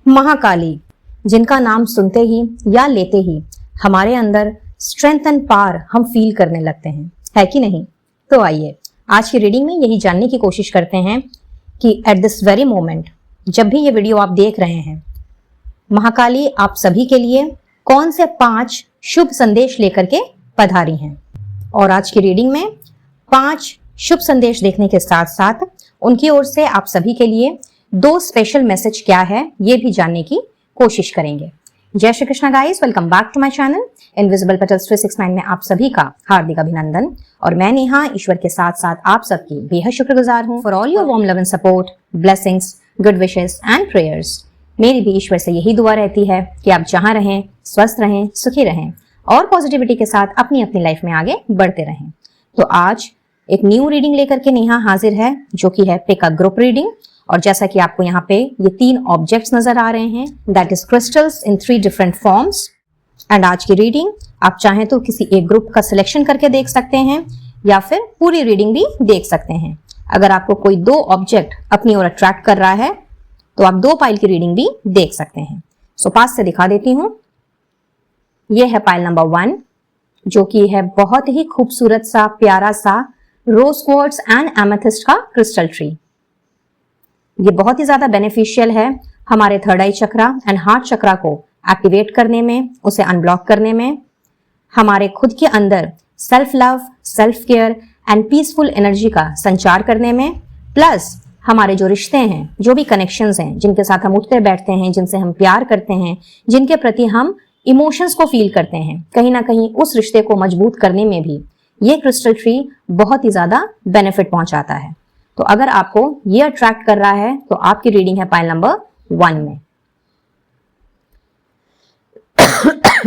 महाकाली, जिनका नाम सुनते ही या लेते ही हमारे अंदर स्ट्रेंथ एंड पावर हम फील करने लगते हैं, है कि नहीं? तो आइए आज की रीडिंग में यही जानने की कोशिश करते हैं कि एट दिस वेरी मोमेंट, जब भी ये वीडियो आप देख रहे हैं, महाकाली आप सभी के लिए कौन से 5 शुभ संदेश लेकर के पधारी हैं। और आज की रीडिंग में 5 शुभ संदेश देखने के साथ साथ उनकी ओर से आप सभी के लिए 2 स्पेशल मैसेज क्या है ये भी जानने की कोशिश करेंगे। जय Shri Krishna guys, welcome back to my channel invisible petals 369 में आप सभी का हार्दिक अभिनंदन। और मैं नेहा ईश्वर के साथ साथ आप सबकी बेहद शुक्रगुजार हूँ for all your warm love and support, blessings, good wishes and prayers. मेरी भी ईश्वर से यही दुआ रहती है कि आप जहां रहें स्वस्थ रहें, सुखी रहें और पॉजिटिविटी के साथ अपनी अपनी लाइफ में आगे बढ़ते रहें। तो आज एक न्यू रीडिंग लेकर के नेहा हाजिर है, जो कि है पिक अ ग्रुप रीडिंग। और जैसा कि आपको यहाँ पे ये 3 ऑब्जेक्ट्स नजर आ रहे हैं, that is crystals in 3 different forms. And आज की रीडिंग आप चाहें तो किसी एक ग्रुप का सिलेक्शन करके देख सकते हैं या फिर पूरी रीडिंग भी देख सकते हैं। अगर आपको कोई 2 ऑब्जेक्ट अपनी ओर अट्रैक्ट कर रहा है तो आप 2 पाइल की रीडिंग भी देख सकते हैं। सो पास से दिखा देती हूँ। ये है पाइल नंबर 1, जो कि है बहुत ही खूबसूरत सा प्यारा सा रोज क्वार्ट्ज एंड एमेथिस्ट का क्रिस्टल ट्री। ये बहुत ही ज्यादा बेनिफिशियल है हमारे third eye chakra and heart chakra को एक्टिवेट करने में, उसे अनब्लॉक करने में, हमारे खुद के अंदर self love, self care and peaceful energy का संचार करने में, प्लस हमारे जो रिश्ते हैं, जो भी कनेक्शंस हैं, जिनके साथ हम उठते बैठते हैं, जिनसे हम प्यार करते हैं, जिनके प्रति हम इमोशंस को फील करते हैं, कहीं ना कहीं उस रिश्ते को मजबूत करने में भी ये क्रिस्टल ट्री बहुत ही ज्यादा बेनिफिट पहुंचाता है। तो अगर आपको ये अट्रैक्ट कर रहा है तो आपकी रीडिंग है पाइल नंबर 1 में।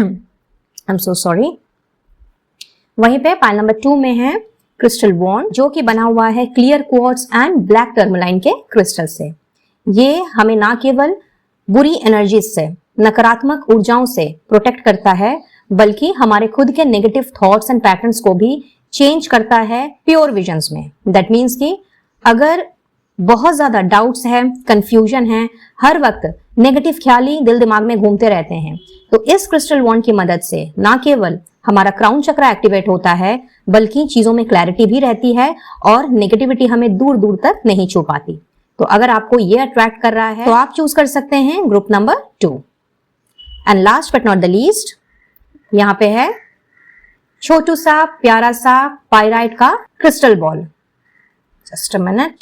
I am so sorry. वहीं पे पाइल नंबर 2 में है क्रिस्टल वॉन्ड, जो कि बना हुआ है clear quartz and black tourmaline के क्रिस्टल से। ये हमें ना केवल बुरी एनर्जी से, नकारात्मक ऊर्जाओं से प्रोटेक्ट करता है, बल्कि हमारे खुद के नेगेटिव थॉट्स एंड पैटर्न्स को भी चेंज करता है प्योर विजन्स में। दैट मीन्स कि अगर बहुत ज्यादा डाउट्स है, कंफ्यूजन है, हर वक्त नेगेटिव ख्याल ही दिल दिमाग में घूमते रहते हैं, तो इस क्रिस्टल वॉन्ड की मदद से ना केवल हमारा क्राउन चक्र एक्टिवेट होता है, बल्कि चीजों में क्लैरिटी भी रहती है और नेगेटिविटी हमें दूर दूर तक नहीं छू पाती। तो अगर आपको ये अट्रैक्ट कर रहा है तो आप चूज कर सकते हैं group number 2। And last but not the least, यहाँ पे है छोटू सा प्यारा सा पाइराइट का crystal ball. Just a minute,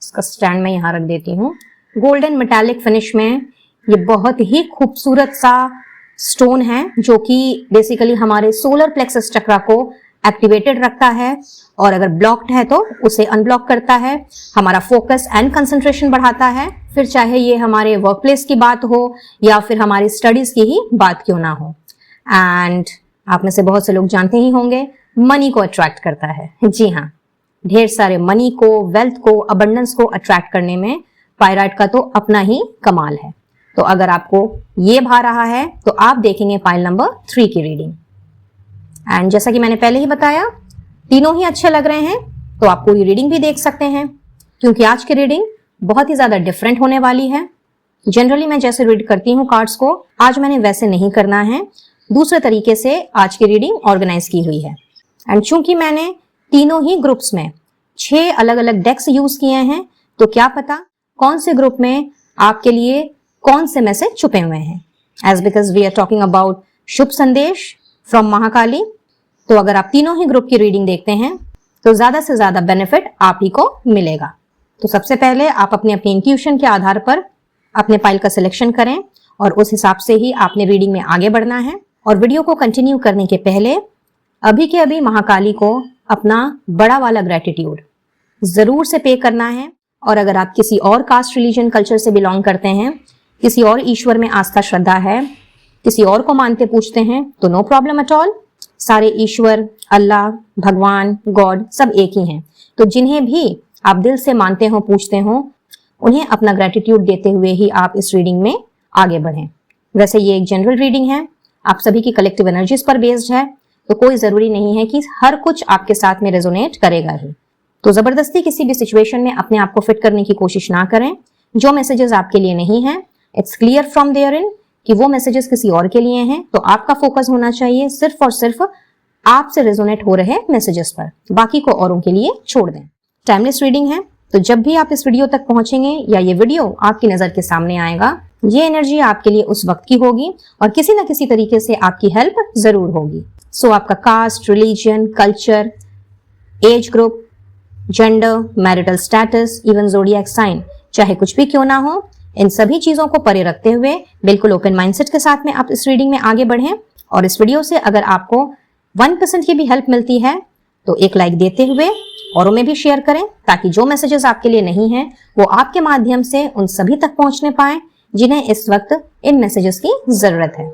इसका स्टैंड मैं यहाँ रख देती हूँ। गोल्डन मेटालिक फिनिश में ये बहुत ही खूबसूरत सा स्टोन है, जो कि बेसिकली हमारे सोलर प्लेक्सस चक्रा को एक्टिवेटेड रखता है और अगर ब्लॉक्ड है तो उसे अनब्लॉक करता है, हमारा फोकस एंड कंसंट्रेशन बढ़ाता है। फिर चाहे ये हमारे वर्क प्लेस की बात हो या फिर हमारी स्टडीज की ही बात क्यों ना हो। एंड आप में से बहुत से लोग जानते ही होंगे, मनी को अट्रैक्ट करता है। जी हाँ, ढेर सारे मनी को, वेल्थ को, अबंडेंस को अट्रैक्ट करने में पाइराइट का तो अपना ही कमाल है। तो अगर आपको ये भा रहा है तो आप देखेंगे पाइल नंबर 3 की रीडिंग। एंड जैसा कि मैंने पहले ही बताया, तीनों ही अच्छे लग रहे हैं तो आप पूरी रीडिंग भी देख सकते हैं, क्योंकि आज की रीडिंग बहुत ही ज्यादा डिफरेंट होने वाली है। जनरली मैं जैसे रीड करती हूँ कार्ड्स को, आज मैंने वैसे नहीं करना है, दूसरे तरीके से आज की रीडिंग ऑर्गेनाइज की हुई है। एंड चूंकि मैंने तीनों ही ग्रुप्स में 6 अलग अलग डेक्स यूज किए हैं, तो क्या पता कौन से ग्रुप में आपके लिए कौन से मैसेज छुपे हुए हैं। As because we are talking about शुभ संदेश फ्रॉम महाकाली, तो अगर आप तीनों ही ग्रुप की रीडिंग देखते हैं तो ज्यादा से ज्यादा बेनिफिट आप ही को मिलेगा। तो सबसे पहले आप अपने इंट्यूशन के आधार पर अपने पाइल का सिलेक्शन करें और उस हिसाब से ही आपने रीडिंग में आगे बढ़ना है। और वीडियो को कंटिन्यू करने के पहले अभी के अभी महाकाली को अपना बड़ा वाला ग्रेटिट्यूड जरूर से पे करना है। और अगर आप किसी और कास्ट, रिलीजन, कल्चर से बिलोंग करते हैं, किसी और ईश्वर में आस्था श्रद्धा है, किसी और को मानते पूछते हैं, तो नो प्रॉब्लम एट ऑल। सारे ईश्वर, अल्लाह, भगवान, गॉड सब एक ही हैं। तो जिन्हें भी आप दिल से मानते हो, पूछते हो, उन्हें अपना ग्रेटिट्यूड देते हुए ही आप इस रीडिंग में आगे बढ़ें। वैसे ये एक जनरल रीडिंग है, आप सभी की कलेक्टिव एनर्जीज पर बेस्ड है, तो कोई जरूरी नहीं है कि हर कुछ आपके साथ में रेजोनेट करेगा ही। तो जबरदस्ती किसी भी सिचुएशन में अपने आप को फिट करने की कोशिश ना करें। जो मैसेजेस आपके लिए नहीं है it's clear from there in कि वो मैसेजेस किसी और के लिए हैं, तो आपका फोकस होना चाहिए सिर्फ और सिर्फ आपसे रेजोनेट हो रहे मैसेजेस पर, बाकी को औरों के लिए छोड़ दें। टाइमलेस रीडिंग है, तो जब भी आप इस वीडियो तक पहुंचेंगे या ये वीडियो आपकी नजर के सामने आएगा, ये एनर्जी आपके लिए उस वक्त की होगी और किसी न किसी तरीके से आपकी हेल्प जरूर होगी। सो आपका caste, religion, culture, age group, gender, marital status, even zodiac sign, चाहे कुछ भी क्यों ना हो, इन सभी चीजों को परे रखते हुए बिल्कुल ओपन माइंडसेट के साथ में आप इस रीडिंग में आगे बढ़ें। और इस वीडियो से अगर आपको 1% की भी हेल्प मिलती है तो एक लाइक देते हुए औरों में भी शेयर करें, ताकि जो मैसेजेस आपके लिए नहीं हैं वो आपके माध्यम से उन सभी तक पहुंचने पाए जिन्हें इस वक्त इन मैसेजेस की जरूरत है।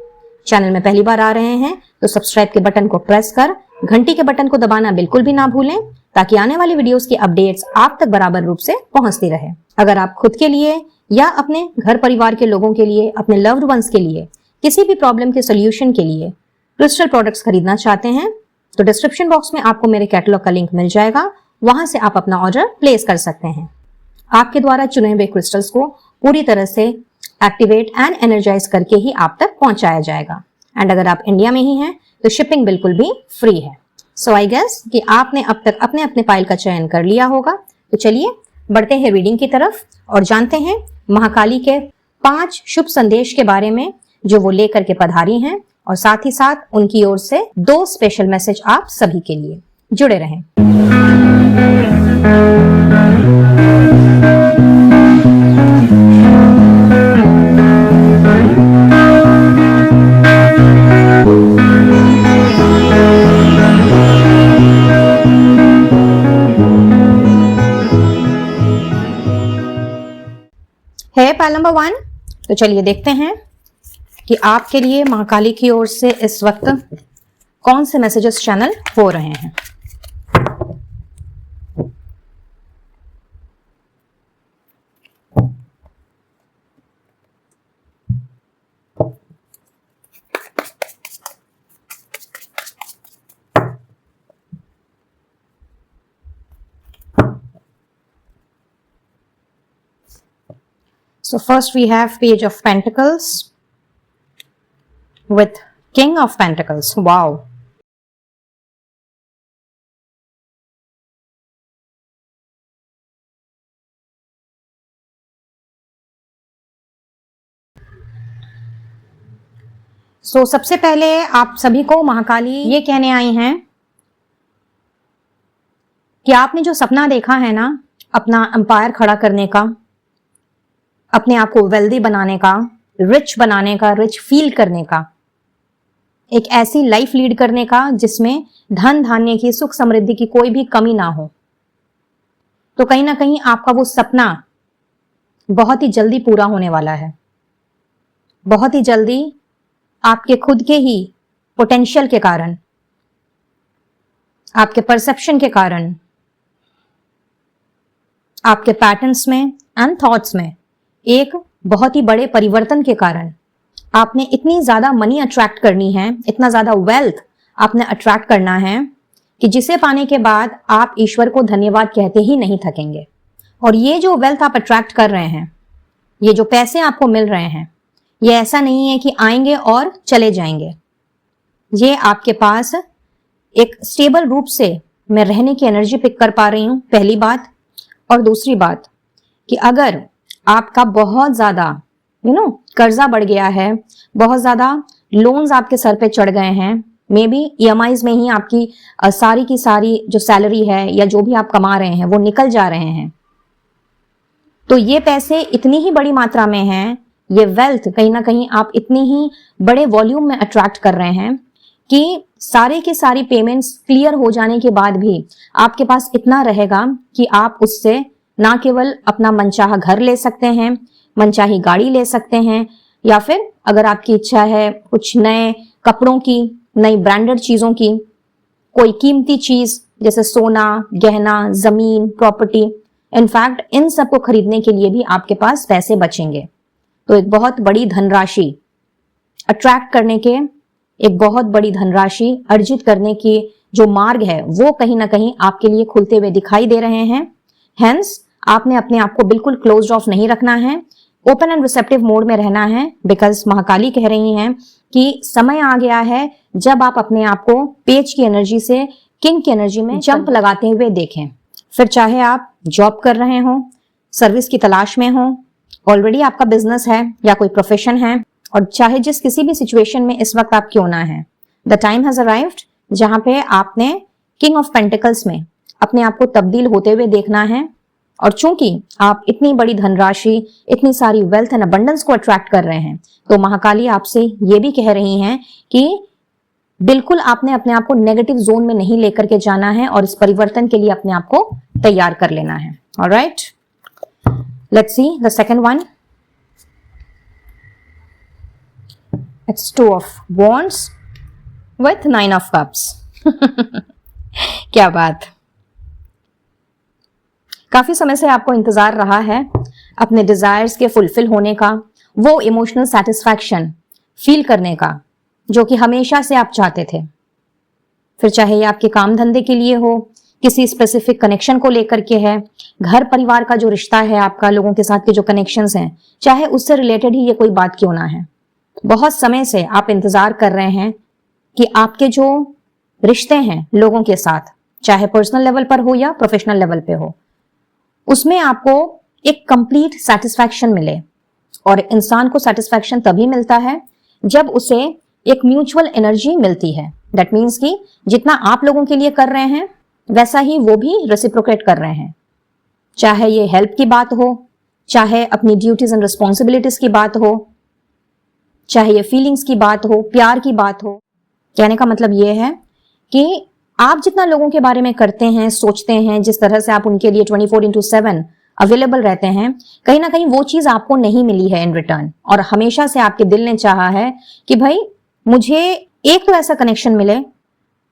चैनल में पहली बार आ रहे हैं तो सब्सक्राइब के बटन को प्रेस कर घंटी के बटन को दबाना बिल्कुल भी ना भूलें, ताकि आने वाली वीडियोस की अपडेट्स आप तक बराबर रूप से पहुंचती रहे। अगर आप खुद के लिए या अपने घर परिवार के लोगों के लिए, अपने लव्ड वंस के लिए किसी भी प्रॉब्लम के सोल्यूशन के लिए क्रिस्टल प्रोडक्ट्स खरीदना चाहते हैं तो डिस्क्रिप्शन बॉक्स में आपको मेरे कैटलॉग का लिंक मिल जाएगा, वहां से आप अपना ऑर्डर प्लेस कर सकते हैं। आपके द्वारा चुने हुए क्रिस्टल्स को पूरी तरह से एक्टिवेट एंड एनर्जाइज करके ही आप तक पहुंचाया जाएगा। एंड अगर आप इंडिया में ही हैं तो शिपिंग बिल्कुल भी फ्री है। सो आई गेस कि आपने अब तक अपने अपने पाइल का चयन कर लिया होगा, तो चलिए बढ़ते हैं रीडिंग की तरफ और जानते हैं महाकाली के 5 शुभ संदेश के बारे में जो वो लेकर के पधारी हैं, और साथ ही साथ उनकी ओर से 2 स्पेशल मैसेज आप सभी के लिए। जुड़े रहें। है पाइल नंबर 1, तो चलिए देखते हैं कि आपके लिए महाकाली की ओर से इस वक्त कौन से मैसेजेस चैनल हो रहे हैं। So first we have Page of Pentacles with King of Pentacles. Wow. So सबसे पहले आप सभी को महाकाली ये कहने आई हैं कि आपने जो सपना देखा है ना, अपना एम्पायर खड़ा करने का, अपने आप को वेल्दी बनाने का, रिच बनाने का, रिच फील करने का, एक ऐसी लाइफ लीड करने का जिसमें धन धान्य की, सुख समृद्धि की कोई भी कमी ना हो, तो कहीं ना कहीं आपका वो सपना बहुत ही जल्दी पूरा होने वाला है। बहुत ही जल्दी आपके खुद के ही पोटेंशियल के कारण, आपके परसेप्शन के कारण, आपके पैटर्न्स में एंड थॉट्स में एक बहुत ही बड़े परिवर्तन के कारण आपने इतनी ज्यादा मनी अट्रैक्ट करनी है, इतना ज्यादा वेल्थ आपने अट्रैक्ट करना है कि जिसे पाने के बाद आप ईश्वर को धन्यवाद कहते ही नहीं थकेंगे। और ये जो वेल्थ आप अट्रैक्ट कर रहे हैं, ये जो पैसे आपको मिल रहे हैं, ये ऐसा नहीं है कि आएंगे और चले जाएंगे। ये आपके पास एक स्टेबल रूप से मैं रहने की एनर्जी पिक कर पा रही हूं, पहली बात। और दूसरी बात कि अगर आपका बहुत ज्यादा कर्जा बढ़ गया है, बहुत ज्यादा लोन्स आपके सर पे चढ़ गए हैं, मे बी EMIs में ही आपकी सारी की सारी जो सैलरी है या जो भी आप कमा रहे हैं वो निकल जा रहे हैं, तो ये पैसे इतनी ही बड़ी मात्रा में हैं, ये वेल्थ कहीं ना कहीं आप इतनी ही बड़े वॉल्यूम में अट्रैक्ट कर रहे हैं कि सारे के सारी पेमेंट्स क्लियर हो जाने के बाद भी आपके पास इतना रहेगा कि आप उससे ना केवल अपना मनचाहा घर ले सकते हैं, मनचाही गाड़ी ले सकते हैं, या फिर अगर आपकी इच्छा है कुछ नए कपड़ों की, नई ब्रांडेड चीजों की, कोई कीमती चीज जैसे सोना, गहना, जमीन, प्रॉपर्टी, इनफैक्ट इन सब को खरीदने के लिए भी आपके पास पैसे बचेंगे। तो एक बहुत बड़ी धनराशि अट्रैक्ट करने के, एक बहुत बड़ी धनराशि अर्जित करने की जो मार्ग है वो कहीं ना कहीं आपके लिए खुलते हुए दिखाई दे रहे हैं। हेंस आपने अपने आप को बिल्कुल क्लोज्ड ऑफ नहीं रखना है, ओपन एंड रिसेप्टिव मोड में रहना है, बिकॉज महाकाली कह रही हैं कि समय आ गया है जब आप अपने आप को पेज की एनर्जी से किंग की एनर्जी में जंप लगाते हुए देखें। फिर चाहे आप जॉब कर रहे हो, सर्विस की तलाश में हो, ऑलरेडी आपका बिजनेस है या कोई प्रोफेशन है, और चाहे जिस किसी भी सिचुएशन में इस वक्त आप क्यों ना है, द टाइम हैज अराइव्ड जहां पे आपने किंग ऑफ पेंटिकल्स में अपने आप को तब्दील होते हुए देखना है। और चूंकि आप इतनी बड़ी धनराशि, इतनी सारी वेल्थ एंड अबंडेंस को अट्रैक्ट कर रहे हैं, तो महाकाली आपसे ये भी कह रही हैं कि बिल्कुल आपने अपने आप को नेगेटिव जोन में नहीं लेकर के जाना है और इस परिवर्तन के लिए अपने आप को तैयार कर लेना है। Alright, let's see the second one. It's 2 of Wands with 9 of Cups। क्या बात, काफी समय से आपको इंतजार रहा है अपने डिजायर्स के फुलफिल होने का, वो इमोशनल सेटिस्फैक्शन फील करने का जो कि हमेशा से आप चाहते थे। फिर चाहे ये आपके काम धंधे के लिए हो, किसी स्पेसिफिक कनेक्शन को लेकर के है, घर परिवार का जो रिश्ता है आपका, लोगों के साथ के जो कनेक्शंस हैं, चाहे उससे रिलेटेड ही ये कोई बात क्यों ना है, बहुत समय से आप इंतजार कर रहे हैं कि आपके जो रिश्ते हैं लोगों के साथ, चाहे पर्सनल लेवल पर हो या प्रोफेशनल लेवल पे हो, उसमें आपको एक कंप्लीट सेटिस्फैक्शन मिले। और इंसान को सेटिस्फैक्शन तभी मिलता है जब उसे एक म्यूचुअल एनर्जी मिलती है। दैट मीन्स कि जितना आप लोगों के लिए कर रहे हैं वैसा ही वो भी रेसिप्रोकेट कर रहे हैं। चाहे ये हेल्प की बात हो, चाहे अपनी ड्यूटीज एंड रिस्पॉन्सिबिलिटीज की बात हो, चाहे ये फीलिंग्स की बात हो, प्यार की बात हो। कहने का मतलब ये है कि आप जितना लोगों के बारे में करते हैं, सोचते हैं, जिस तरह से आप उनके लिए 24/7 अवेलेबल रहते हैं, कहीं ना कहीं वो चीज आपको नहीं मिली है इन रिटर्न। और हमेशा से आपके दिल ने चाहा है कि भाई मुझे एक तो ऐसा कनेक्शन मिले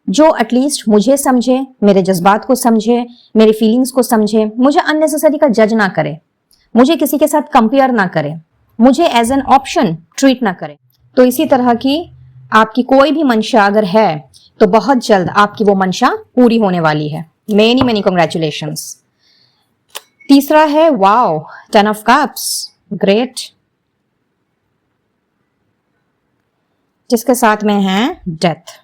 जो एटलीस्ट मुझे समझे, मेरे जज्बात को समझे, मेरी फीलिंग्स को समझे, मुझे अननेसेसरी का जज ना करे, मुझे किसी के साथ कंपेयर ना करे, मुझे एज एन ऑप्शन ट्रीट ना करे। तो इसी तरह की आपकी कोई भी मंशा अगर है तो बहुत जल्द आपकी वो मंशा पूरी होने वाली है। Many many congratulations. तीसरा है वाओ, 10 of Cups, ग्रेट, जिसके साथ में है डेथ।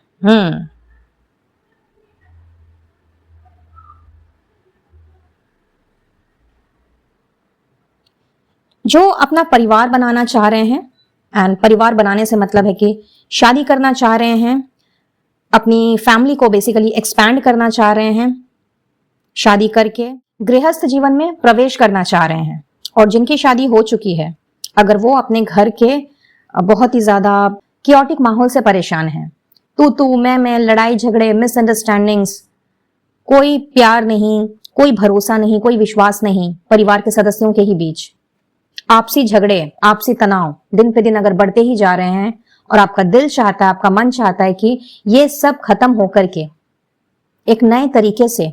जो अपना परिवार बनाना चाह रहे हैं, एंड परिवार बनाने से मतलब है कि शादी करना चाह रहे हैं, अपनी फैमिली को बेसिकली एक्सपैंड करना चाह रहे हैं, शादी करके गृहस्थ जीवन में प्रवेश करना चाह रहे हैं, और जिनकी शादी हो चुकी है अगर वो अपने घर के बहुत ही ज्यादा क्योटिक माहौल से परेशान हैं, तू मैं, लड़ाई झगड़े, मिसअंडरस्टैंडिंग्स, कोई प्यार नहीं, कोई भरोसा नहीं, कोई विश्वास नहीं, परिवार के सदस्यों के ही बीच आपसी झगड़े, आपसी तनाव दिन पे दिन अगर बढ़ते ही जा रहे हैं, और आपका दिल चाहता है, आपका मन चाहता है कि ये सब खत्म होकर के एक नए तरीके से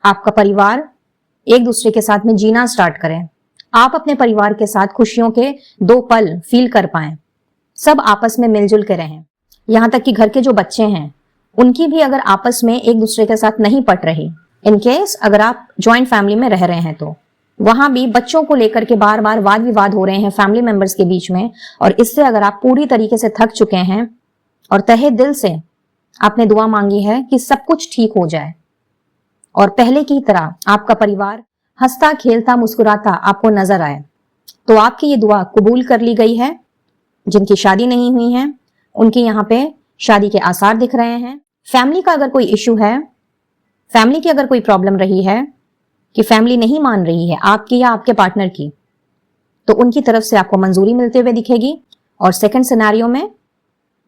आपका परिवार एक दूसरे के साथ में जीना स्टार्ट करें, आप अपने परिवार के साथ खुशियों के 2 पल फील कर पाएं, सब आपस में मिलजुल के रहें। यहां तक कि घर के जो बच्चे हैं उनकी भी अगर आपस में एक दूसरे के साथ नहीं पट रही, इन केस अगर आप ज्वाइंट फैमिली में रह रहे हैं, तो वहां भी बच्चों को लेकर के बार बार वाद विवाद हो रहे हैं फैमिली मेंबर्स के बीच में, और इससे अगर आप पूरी तरीके से थक चुके हैं और तहे दिल से आपने दुआ मांगी है कि सब कुछ ठीक हो जाए और पहले की तरह आपका परिवार हंसता खेलता मुस्कुराता आपको नजर आए, तो आपकी ये दुआ कबूल कर ली गई है। जिनकी शादी नहीं हुई है उनकी यहाँ पे शादी के आसार दिख रहे हैं। फैमिली का अगर कोई इश्यू है, फैमिली की अगर कोई प्रॉब्लम रही है कि फैमिली नहीं मान रही है आपकी या आपके पार्टनर की, तो उनकी तरफ से आपको मंजूरी मिलते हुए दिखेगी। और सेकंड सिनेरियो में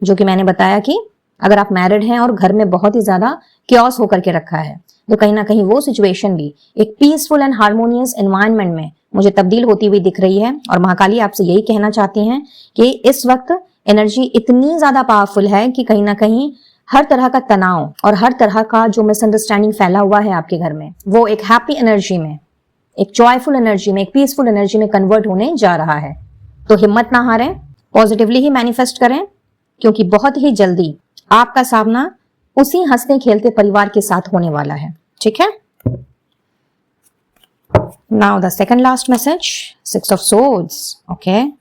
जो कि मैंने बताया कि अगर आप मैरिड हैं और घर में बहुत ही ज्यादा क्योस होकर के रखा है, तो कहीं ना कहीं वो सिचुएशन भी एक पीसफुल एंड हार्मोनियस एनवायरनमेंट में मुझे तब्दील होती हुई दिख रही है। और महाकाली आपसे यही कहना चाहती हैं कि इस वक्त एनर्जी इतनी ज्यादा पावरफुल है कि कहीं ना कहीं हर तरह का तनाव और हर तरह का जो मिसअंडरस्टैंडिंग फैला हुआ है आपके घर में, वो एक हैप्पी एनर्जी में, एक जॉयफुल एनर्जी में, एक पीसफुल एनर्जी में कन्वर्ट होने जा रहा है। तो हिम्मत ना हारें, पॉजिटिवली ही मैनिफेस्ट करें, क्योंकि बहुत ही जल्दी आपका सामना उसी हंसते खेलते परिवार के साथ होने वाला है। ठीक है, Now the second last message, Six of Swords, okay,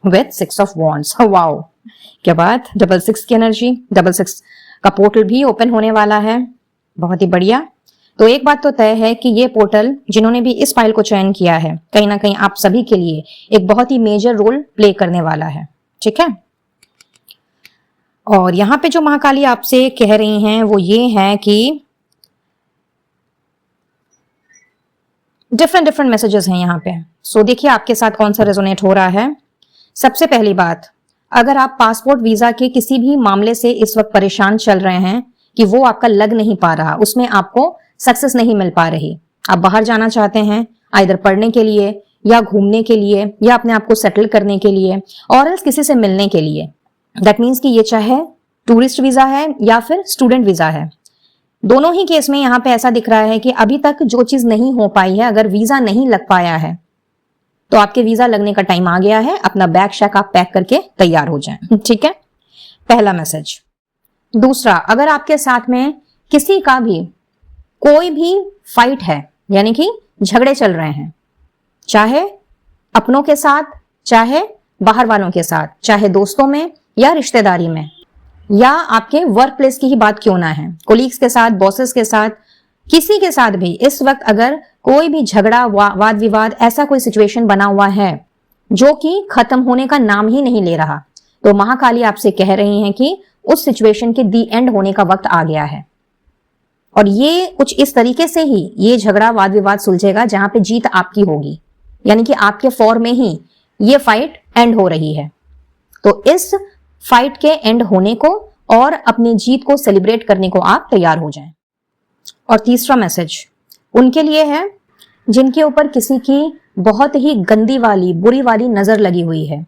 with Six of Wands. Wow, क्या बात, डबल सिक्स की एनर्जी, डबल सिक्स का पोर्टल भी ओपन होने वाला है, बहुत ही बढ़िया। तो एक बात तो तय है कि ये पोर्टल जिन्होंने भी इस फाइल को चयन किया है, कहीं ना कहीं आप सभी के लिए एक बहुत ही मेजर रोल प्ले करने वाला है, ठीक है। और यहाँ पे जो महाकाली आपसे कह रही हैं वो ये है कि डिफरेंट मैसेजेस हैं यहाँ पे। सो देखिए आपके साथ कौन सा रेजोनेट हो रहा है। सबसे पहली बात, अगर आप पासपोर्ट वीजा के किसी भी मामले से इस वक्त परेशान चल रहे हैं कि वो आपका लग नहीं पा रहा, उसमें आपको सक्सेस नहीं मिल पा रही, आप बाहर जाना चाहते हैं आइदर पढ़ने के लिए या घूमने के लिए या अपने आप को सेटल करने के लिए और एल्स किसी से मिलने के लिए, दैट मीन्स कि ये चाहे टूरिस्ट वीजा है या फिर स्टूडेंट वीजा है, दोनों ही केस में यहाँ पे ऐसा दिख रहा है कि अभी तक जो चीज नहीं हो पाई है, अगर वीजा नहीं लग पाया है तो आपके वीजा लगने का टाइम आ गया है, अपना बैग शैक आप पैक करके तैयार हो जाएं, ठीक है, पहला मैसेज। दूसरा, अगर आपके साथ में किसी का भी कोई भी फाइट है, यानी कि झगड़े चल रहे हैं, चाहे अपनों के साथ, चाहे बाहर वालों के साथ, चाहे दोस्तों में या रिश्तेदारी में, या आपके वर्क प्लेस की ही बात क्यों ना है, कोलीग्स के साथ, बॉसेस के साथ, किसी के साथ भी इस वक्त अगर कोई भी झगड़ा, वाद विवाद, ऐसा कोई सिचुएशन बना हुआ है जो कि खत्म होने का नाम ही नहीं ले रहा, तो महाकाली आपसे कह रही हैं कि उस सिचुएशन के दी एंड होने का वक्त आ गया है। और ये कुछ इस तरीके से ही ये झगड़ा, वाद विवाद सुलझेगा जहां पे जीत आपकी होगी, यानी कि आपके फॉर में ही ये फाइट एंड हो रही है। तो इस फाइट के एंड होने को और अपनी जीत को सेलिब्रेट करने को आप तैयार हो जाएं। और तीसरा मैसेज उनके लिए है जिनके ऊपर किसी की बहुत ही गंदी वाली, बुरी वाली नजर लगी हुई है,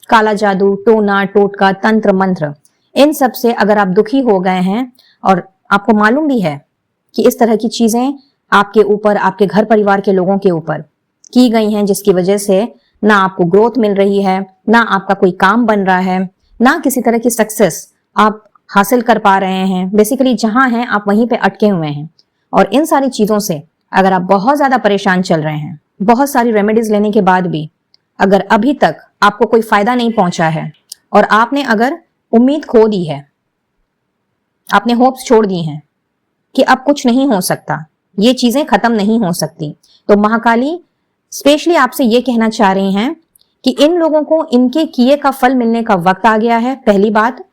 काला जादू, टोना टोटका, तंत्र मंत्र, इन सब से अगर आप दुखी हो गए हैं और आपको मालूम भी है कि इस तरह की चीजें आपके ऊपर, आपके घर परिवार के लोगों के ऊपर की गई हैं, जिसकी वजह से ना आपको ग्रोथ मिल रही है, ना आपका कोई काम बन रहा है, ना किसी तरह की सक्सेस आप हासिल कर पा रहे हैं, बेसिकली जहां हैं आप वहीं पे अटके हुए हैं। और इन सारी चीजों से अगर आप बहुत ज्यादा परेशान चल रहे हैं, बहुत सारी रेमेडीज लेने के बाद भी अगर अभी तक आपको कोई फायदा नहीं पहुंचा है और आपने अगर उम्मीद खो दी है, आपने होप्स छोड़ दी हैं कि अब कुछ नहीं हो सकता, ये चीजें खत्म नहीं हो सकती, तो महाकाली स्पेशली आपसे ये कहना चाह रही हैं कि इन लोगों को इनके किए का फल मिलने का वक्त आ गया है, पहली बात।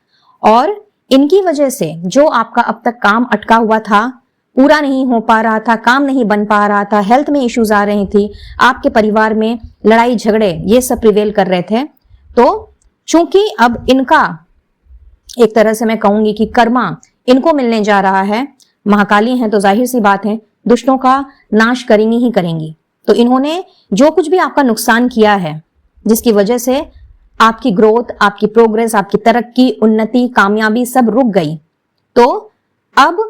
और इनकी वजह से जो आपका अब तक काम अटका हुआ था, पूरा नहीं हो पा रहा था, काम नहीं बन पा रहा था, हेल्थ में इश्यूज आ रही थी, आपके परिवार में लड़ाई झगड़े ये सब प्रिवेल कर रहे थे, तो चूंकि अब इनका एक तरह से मैं कहूंगी कि कर्मा इनको मिलने जा रहा है, महाकाली हैं तो जाहिर सी बात है दुष्टों का नाश करेंगी ही करेंगी। तो इन्होंने जो कुछ भी आपका नुकसान किया है, जिसकी वजह से आपकी ग्रोथ, आपकी प्रोग्रेस, आपकी तरक्की, उन्नति, कामयाबी सब रुक गई, तो अब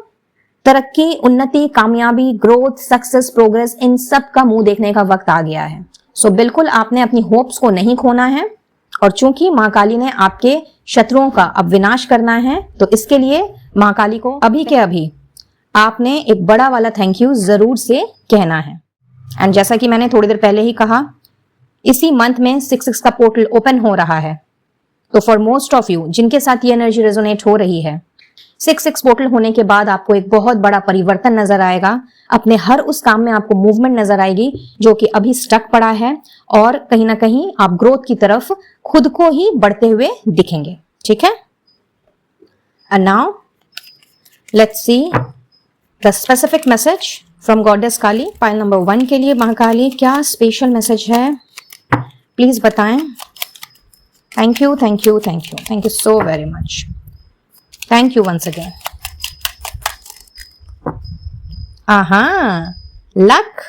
तरक्की, उन्नति, कामयाबी, ग्रोथ, सक्सेस, प्रोग्रेस, इन सब का मुंह देखने का वक्त आ गया है। सो बिल्कुल आपने अपनी होप्स को नहीं खोना है। और चूंकि महाकाली ने आपके शत्रुओं का अब विनाश करना है, तो इसके लिए महाकाली को अभी के अभी आपने एक बड़ा वाला थैंक यू जरूर से कहना है। एंड जैसा कि मैंने थोड़ी देर पहले ही कहा, इसी मंथ में 6/6 का पोर्टल ओपन हो रहा है, तो फॉर मोस्ट ऑफ यू जिनके साथ ये एनर्जी रेजोनेट हो रही है, 6/6 पोर्टल होने के बाद आपको एक बहुत बड़ा परिवर्तन नजर आएगा, अपने हर उस काम में आपको मूवमेंट नजर आएगी जो कि अभी स्टक पड़ा है, और कहीं ना कहीं आप ग्रोथ की तरफ खुद को ही बढ़ते हुए दिखेंगे, ठीक है। And now let's see the specific message from goddess Kali. Pile number 1 के लिए महाकाली क्या स्पेशल मैसेज है, प्लीज बताएं। Thank you, thank you, thank you, thank you so very much, thank you once again. Luck,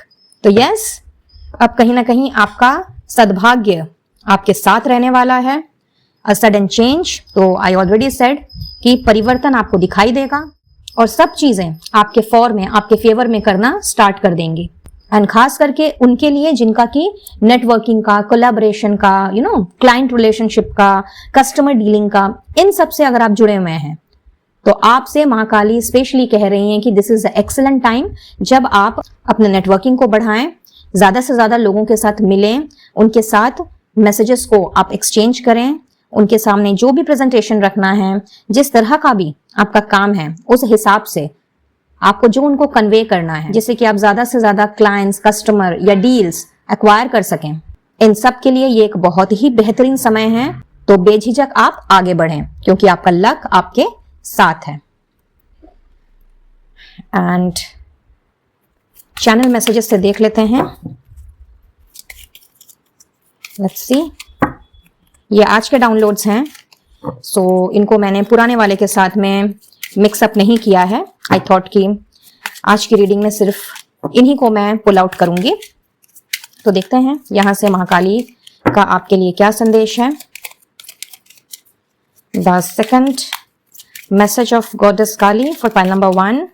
तो यस, अब कहीं ना कहीं आपका सद्भाग्य आपके साथ रहने वाला है। अ सडन चेंज, तो आई ऑलरेडी सेड कि परिवर्तन आपको दिखाई देगा और सब चीजें आपके फॉर में, आपके फेवर में करना स्टार्ट कर देंगी। एंड खास करके उनके लिए जिनका की नेटवर्किंग का, कोलैबोरेशन का, क्लाइंट रिलेशनशिप का, कस्टमर डीलिंग का, इन सब से अगर आप जुड़े हुए हैं तो आपसे महाकाली स्पेशली कह रही हैं कि this is the excellent time जब आप अपने नेटवर्किंग को बढ़ाएं, ज्यादा से ज्यादा लोगों के साथ मिलें, उनके साथ मैसेजेस को आप एक्सचेंज करें, उनके सामने जो भी प्रेजेंटेशन रखना है, जिस तरह का भी आपका काम है उस हिसाब से आपको जो उनको कन्वे करना है, जिससे कि आप ज्यादा से ज्यादा क्लाइंट्स, कस्टमर या डील्स एक्वायर कर सकें। इन सब के लिए ये एक बहुत ही बेहतरीन समय है। तो बेझिझक आप आगे बढ़ें क्योंकि आपका लक आपके साथ है। एंड चैनल मैसेजेस से देख लेते हैं। लेट्स सी, ये आज के डाउनलोड्स हैं, सो इनको मैंने पुराने वाले के साथ में मिक्सअप नहीं किया है। आई थॉट कि आज की रीडिंग में सिर्फ इन्हीं को मैं पुल आउट करूंगी। तो देखते हैं यहां से महाकाली का आपके लिए क्या संदेश है। The second message of goddess Kali for pile number 1,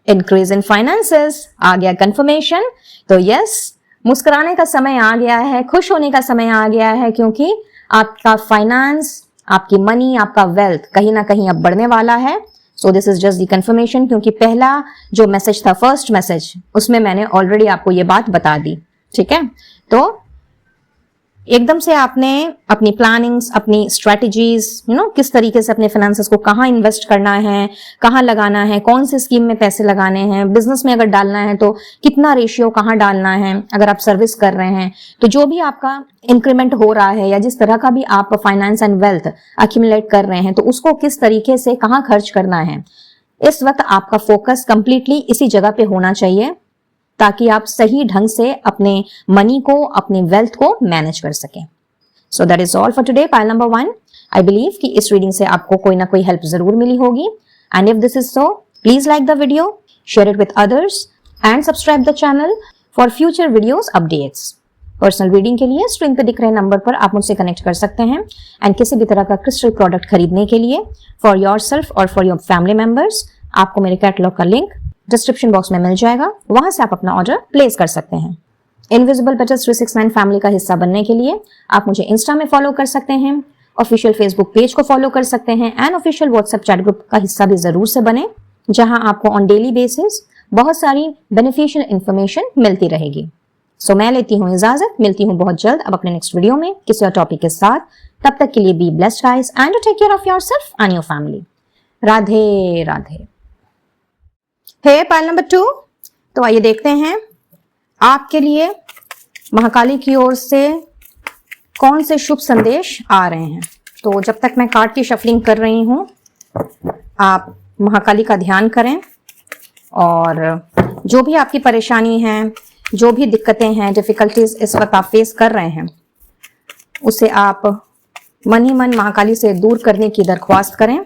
increase in finances. आ गया कंफर्मेशन। तो यस, मुस्कुराने का समय आ गया है, खुश होने का समय आ गया है, क्योंकि आपका फाइनेंस, आपकी मनी, आपका वेल्थ कहीं ना कहीं अब बढ़ने वाला है। So this is just the confirmation, क्योंकि पहला जो मैसेज था, फर्स्ट मैसेज, उसमें मैंने ऑलरेडी आपको ये बात बता दी। ठीक है, तो एकदम से आपने अपनी प्लानिंग्स, अपनी स्ट्रेटजीज, किस तरीके से अपने फाइनेंसेस को कहाँ इन्वेस्ट करना है, कहाँ लगाना है, कौन सी स्कीम में पैसे लगाने हैं, बिजनेस में अगर डालना है तो कितना रेशियो कहाँ डालना है, अगर आप सर्विस कर रहे हैं तो जो भी आपका इंक्रीमेंट हो रहा है या जिस तरह का भी आप फाइनेंस एंड वेल्थ अक्यूमुलेट कर रहे हैं तो उसको किस तरीके से कहाँ खर्च करना है। इस वक्त आपका फोकस कंप्लीटली इसी जगह पे होना चाहिए ताकि आप सही ढंग से अपने मनी को, अपने वेल्थ को मैनेज कर सकें। So that is all for today, pile number 1। I believe कि इस रीडिंग से आपको कोई ना कोई हेल्प जरूर मिली होगी। And if this is so, please like the video, share it with others and subscribe the channel for future videos updates. Personal reading के लिए स्क्रीन पे दिख रहे नंबर पर आप मुझसे कनेक्ट कर सकते हैं। एंड किसी भी तरह का क्रिस्टल प्रोडक्ट खरीदने के लिए फॉर योर सेल्फ और फॉर योर फैमिली मेंबर्स, आपको मेरे कैटलॉग का लिंक डिस्क्रिप्शन बॉक्स में मिल जाएगा, वहां से आप अपना ऑर्डर प्लेस कर सकते हैं। इनविजिबल बेटर्स 369 फैमिली का हिस्सा बनने के लिए आप मुझे इंस्टा में फॉलो कर सकते हैं, ऑफिशियल फेसबुक पेज को फॉलो कर सकते हैं and official WhatsApp chat group का हिस्सा भी जरूर से बने, जहां आपको ऑन डेली बेसिस बहुत सारी बेनिफिशियल इंफॉर्मेशन मिलती रहेगी। सो मैं लेती हूँ इजाजत, मिलती हूँ बहुत जल्द अब अपने नेक्स्ट वीडियो में किसी और टॉपिक के साथ। तब तक के लिए be blessed guys and take care of yourself and your family. Radhe Radhe. है पाइल नंबर 2। तो आइए देखते हैं आपके लिए महाकाली की ओर से कौन से शुभ संदेश आ रहे हैं। तो जब तक मैं कार्ड की शफलिंग कर रही हूं, आप महाकाली का ध्यान करें और जो भी आपकी परेशानी है, जो भी दिक्कतें हैं, डिफिकल्टीज इस वक्त आप फेस कर रहे हैं, उसे आप मन ही मन महाकाली से दूर करने की दरख्वास्त करें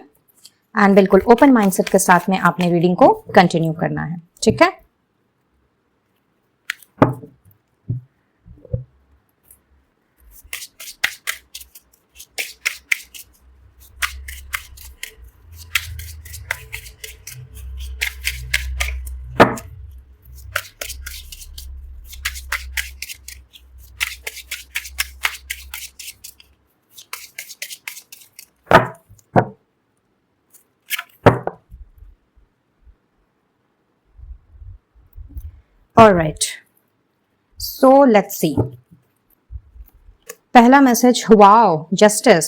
एंड बिल्कुल ओपन माइंडसेट के साथ में आपने रीडिंग को कंटिन्यू करना है। ठीक है, all right, so let's see. पहला message, wow, justice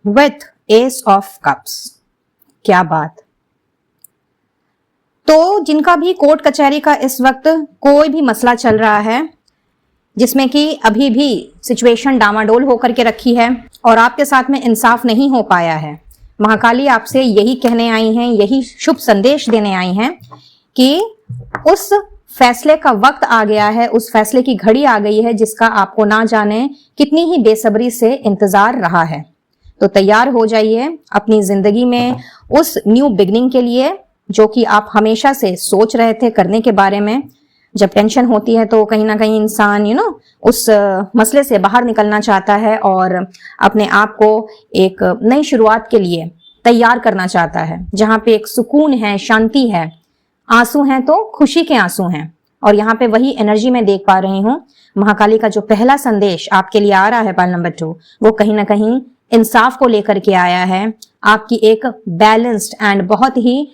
with S of cups. क्या बात। तो जिनका भी कोर्ट कचहरी का इस वक्त कोई भी मसला चल रहा है जिसमें कि अभी भी सिचुएशन डामाडोल होकर के रखी है और आपके साथ में इंसाफ नहीं हो पाया है, महाकाली आपसे यही कहने आई हैं, यही शुभ संदेश देने आई हैं कि उस फैसले का वक्त आ गया है, उस फैसले की घड़ी आ गई है जिसका आपको ना जाने कितनी ही बेसब्री से इंतजार रहा है। तो तैयार हो जाइए अपनी जिंदगी में उस न्यू बिगनिंग के लिए जो कि आप हमेशा से सोच रहे थे करने के बारे में। जब टेंशन होती है तो कहीं ना कहीं इंसान उस मसले से बाहर निकलना चाहता है और अपने आप को एक नई शुरुआत के लिए तैयार करना चाहता है, जहां पे एक सुकून है, शांति है, आंसू हैं तो खुशी के आंसू हैं। और यहाँ पे वही एनर्जी मैं देख पा रही हूँ। महाकाली का जो पहला संदेश आपके लिए आ रहा है पाइल नंबर 2, वो कहीं ना कहीं इंसाफ को लेकर के आया है, आपकी एक बैलेंस्ड एंड बहुत ही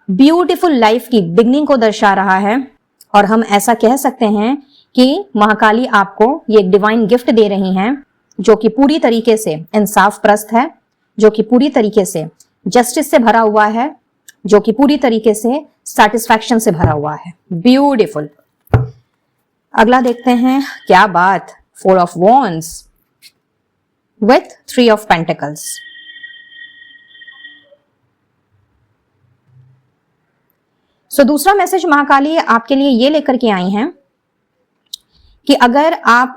ब्यूटीफुल लाइफ की बिगनिंग को दर्शा रहा है। और हम ऐसा कह सकते हैं कि महाकाली आपको ये एक डिवाइन गिफ्ट दे रही हैं जो कि पूरी तरीके से इंसाफ प्रस्त है, जो कि पूरी तरीके से जस्टिस से भरा हुआ है, जो कि पूरी तरीके से सैटिस्फैक्शन से भरा हुआ है। ब्यूटीफुल। अगला देखते हैं, क्या बात, 4 of wands with 3 of pentacles. So दूसरा मैसेज महाकाली आपके लिए ये लेकर के आई हैं कि अगर आप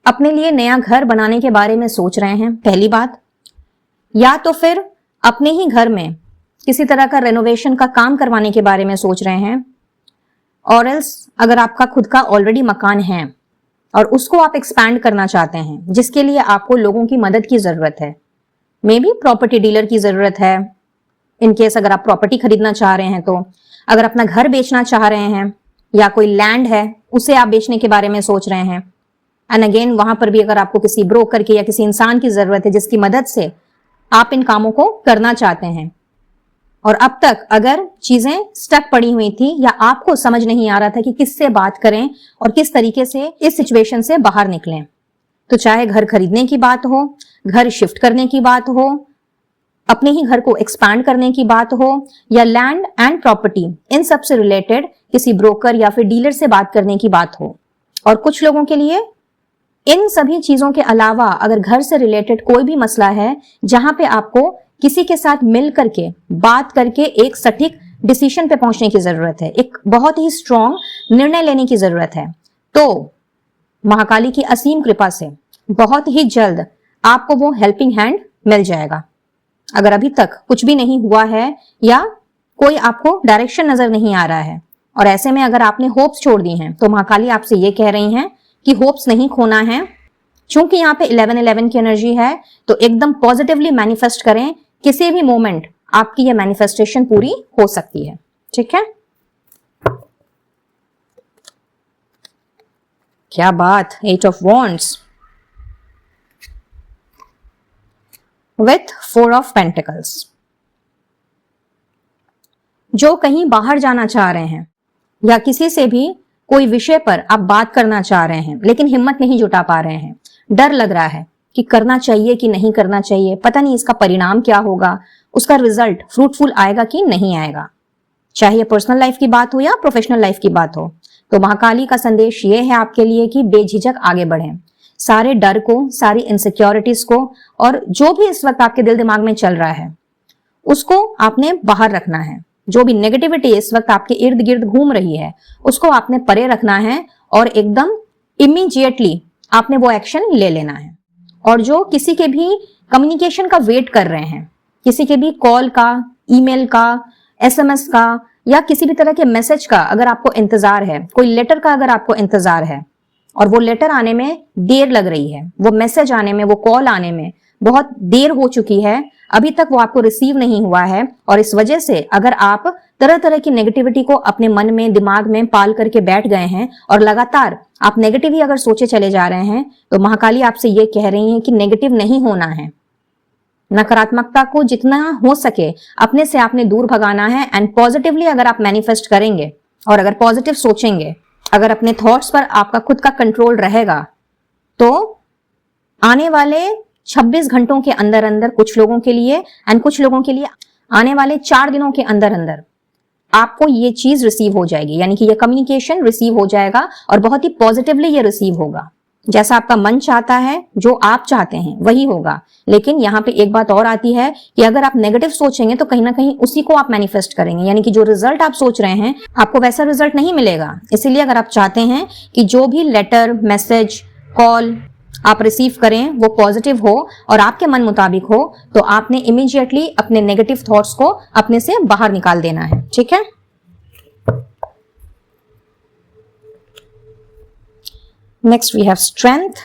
अपने लिए नया घर बनाने के बारे में सोच रहे हैं, पहली बात, या तो फिर अपने ही घर में किसी तरह का रेनोवेशन का काम करवाने के बारे में सोच रहे हैं, और एल्स अगर आपका खुद का ऑलरेडी मकान है और उसको आप एक्सपैंड करना चाहते हैं, जिसके लिए आपको लोगों की मदद की जरूरत है, मे बी प्रॉपर्टी डीलर की जरूरत है, इनकेस अगर आप प्रॉपर्टी खरीदना चाह रहे हैं, तो अगर अपना घर बेचना चाह रहे हैं या कोई लैंड है उसे आप बेचने के बारे में सोच रहे हैं, एंड अगेन वहां पर भी अगर आपको किसी ब्रोकर की या किसी इंसान की जरूरत है जिसकी मदद से आप इन कामों को करना चाहते हैं, और अब तक अगर चीजें स्टक पड़ी हुई थी या आपको समझ नहीं आ रहा था कि किससे बात करें और किस तरीके से इस सिचुएशन से बाहर निकलें, तो चाहे घर खरीदने की बात हो, घर शिफ्ट करने की बात हो, अपने ही घर को एक्सपैंड करने की बात हो, या लैंड एंड प्रॉपर्टी, इन सब से रिलेटेड किसी ब्रोकर या फिर डीलर से बात करने की बात हो, और कुछ लोगों के लिए इन सभी चीजों के अलावा अगर घर से रिलेटेड कोई भी मसला है जहां पे आपको किसी के साथ मिल करके बात करके एक सटीक डिसीजन पे पहुंचने की जरूरत है, एक बहुत ही स्ट्रॉन्ग निर्णय लेने की जरूरत है, तो महाकाली की असीम कृपा से बहुत ही जल्द आपको वो हेल्पिंग हैंड मिल जाएगा। अगर अभी तक कुछ भी नहीं हुआ है या कोई आपको डायरेक्शन नजर नहीं आ रहा है, और ऐसे में अगर आपने होप्स छोड़ दी हैं, तो महाकाली आपसे ये कह रही हैं कि होप्स नहीं खोना है। चूंकि यहाँ पे 11-11 की एनर्जी है, तो एकदम पॉजिटिवली मैनिफेस्ट करें, किसी भी मोमेंट आपकी ये मैनिफेस्टेशन पूरी हो सकती है। ठीक है, क्या बात, 8 of wands with 4 of pentacles. जो कहीं बाहर जाना चाह रहे हैं या किसी से भी कोई विषय पर आप बात करना चाह रहे हैं लेकिन हिम्मत नहीं जुटा पा रहे हैं, डर लग रहा है कि करना चाहिए कि नहीं करना चाहिए, पता नहीं इसका परिणाम क्या होगा, उसका रिजल्ट फ्रूटफुल आएगा कि नहीं आएगा, चाहे ये पर्सनल लाइफ की बात हो या प्रोफेशनल लाइफ की बात हो, तो महाकाली का संदेश ये है आपके लिए कि बेझिझक आगे बढ़ें। सारे डर को, सारी इनसिक्योरिटीज को, और जो भी इस वक्त आपके दिल दिमाग में चल रहा है उसको आपने बाहर रखना है। जो भी नेगेटिविटी इस वक्त आपके इर्द गिर्द घूम रही है उसको आपने परे रखना है, और एकदम इमीडिएटली आपने वो एक्शन ले लेना है। और जो किसी के भी कम्युनिकेशन का वेट कर रहे हैं, किसी के भी कॉल का, ईमेल का, एसएमएस का, या किसी भी तरह के मैसेज का अगर आपको इंतजार है, कोई लेटर का अगर आपको इंतजार है और वो लेटर आने में देर लग रही है, वो मैसेज आने में, वो कॉल आने में बहुत देर हो चुकी है, अभी तक वो आपको रिसीव नहीं हुआ है, और इस वजह से अगर आप तरह तरह की नेगेटिविटी को अपने मन में, दिमाग में पाल करके बैठ गए हैं और लगातार आप नेगेटिव ही अगर सोचे चले जा रहे हैं, तो महाकाली आपसे ये कह रही है कि नेगेटिव नहीं होना है। नकारात्मकता को जितना हो सके अपने से आपने दूर भगाना है, एंड पॉजिटिवली अगर आप मैनिफेस्ट करेंगे और अगर पॉजिटिव सोचेंगे, अगर अपने थॉट्स पर आपका खुद का कंट्रोल रहेगा, तो आने वाले 26 घंटों के अंदर अंदर कुछ लोगों के लिए एंड कुछ लोगों के लिए आने वाले 4 दिनों के अंदर अंदर आपको ये चीज रिसीव हो जाएगी, यानी कि ये कम्युनिकेशन रिसीव हो जाएगा और बहुत ही पॉजिटिवली ये रिसीव होगा। जैसा आपका मन चाहता है, जो आप चाहते हैं वही होगा। लेकिन यहाँ पे एक बात और आती है कि अगर आप नेगेटिव सोचेंगे तो कहीं ना कहीं उसी को आप मैनिफेस्ट करेंगे, यानी कि जो रिजल्ट आप सोच रहे हैं आपको वैसा रिजल्ट नहीं मिलेगा। इसीलिए अगर आप चाहते हैं कि जो भी लेटर, मैसेज, कॉल आप रिसीव करें वो पॉजिटिव हो और आपके मन मुताबिक हो, तो आपने इमीडिएटली अपने नेगेटिव थॉट्स को अपने से बाहर निकाल देना है। ठीक है, next we have strength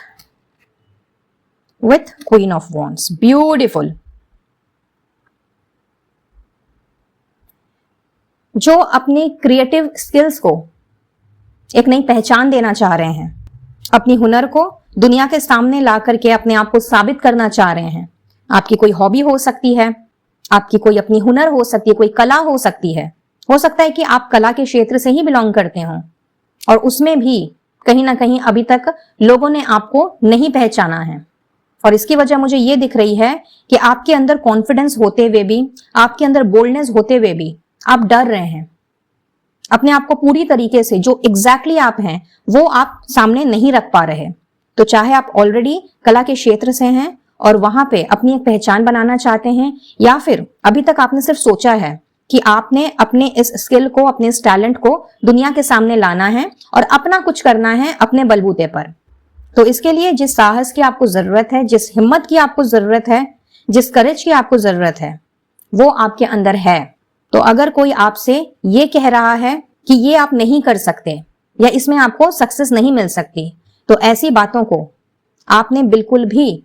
with queen of wands. Beautiful. जो अपनी क्रिएटिव स्किल्स को एक नई पहचान देना चाह रहे हैं, अपनी हुनर को दुनिया के सामने ला करके अपने आप को साबित करना चाह रहे हैं, आपकी कोई हॉबी हो सकती है, आपकी कोई अपनी हुनर हो सकती है, कोई कला हो सकती है। हो सकता है कि आप कला के क्षेत्र से ही बिलोंग करते हो और उसमें भी कहीं ना कहीं अभी तक लोगों ने आपको नहीं पहचाना है। और इसकी वजह मुझे ये दिख रही है कि आपके अंदर कॉन्फिडेंस होते हुए भी, आपके अंदर बोल्डनेस होते हुए भी आप डर रहे हैं। अपने आप को पूरी तरीके से जो एग्जैक्टली आप हैं वो आप सामने नहीं रख पा रहे। तो चाहे आप ऑलरेडी कला के क्षेत्र से हैं और वहां पे अपनी एक पहचान बनाना चाहते हैं, या फिर अभी तक आपने सिर्फ सोचा है कि आपने अपने इस स्किल को, अपने इस टैलेंट को दुनिया के सामने लाना है और अपना कुछ करना है अपने बलबूते पर। तो इसके लिए जिस साहस की आपको जरूरत है, जिस हिम्मत की आपको जरूरत है, जिस करेज की आपको जरूरत है, वो आपके अंदर है। तो अगर कोई आपसे ये कह रहा है कि ये आप नहीं कर सकते या इसमें आपको सक्सेस नहीं मिल सकती, तो ऐसी बातों को आपने बिल्कुल भी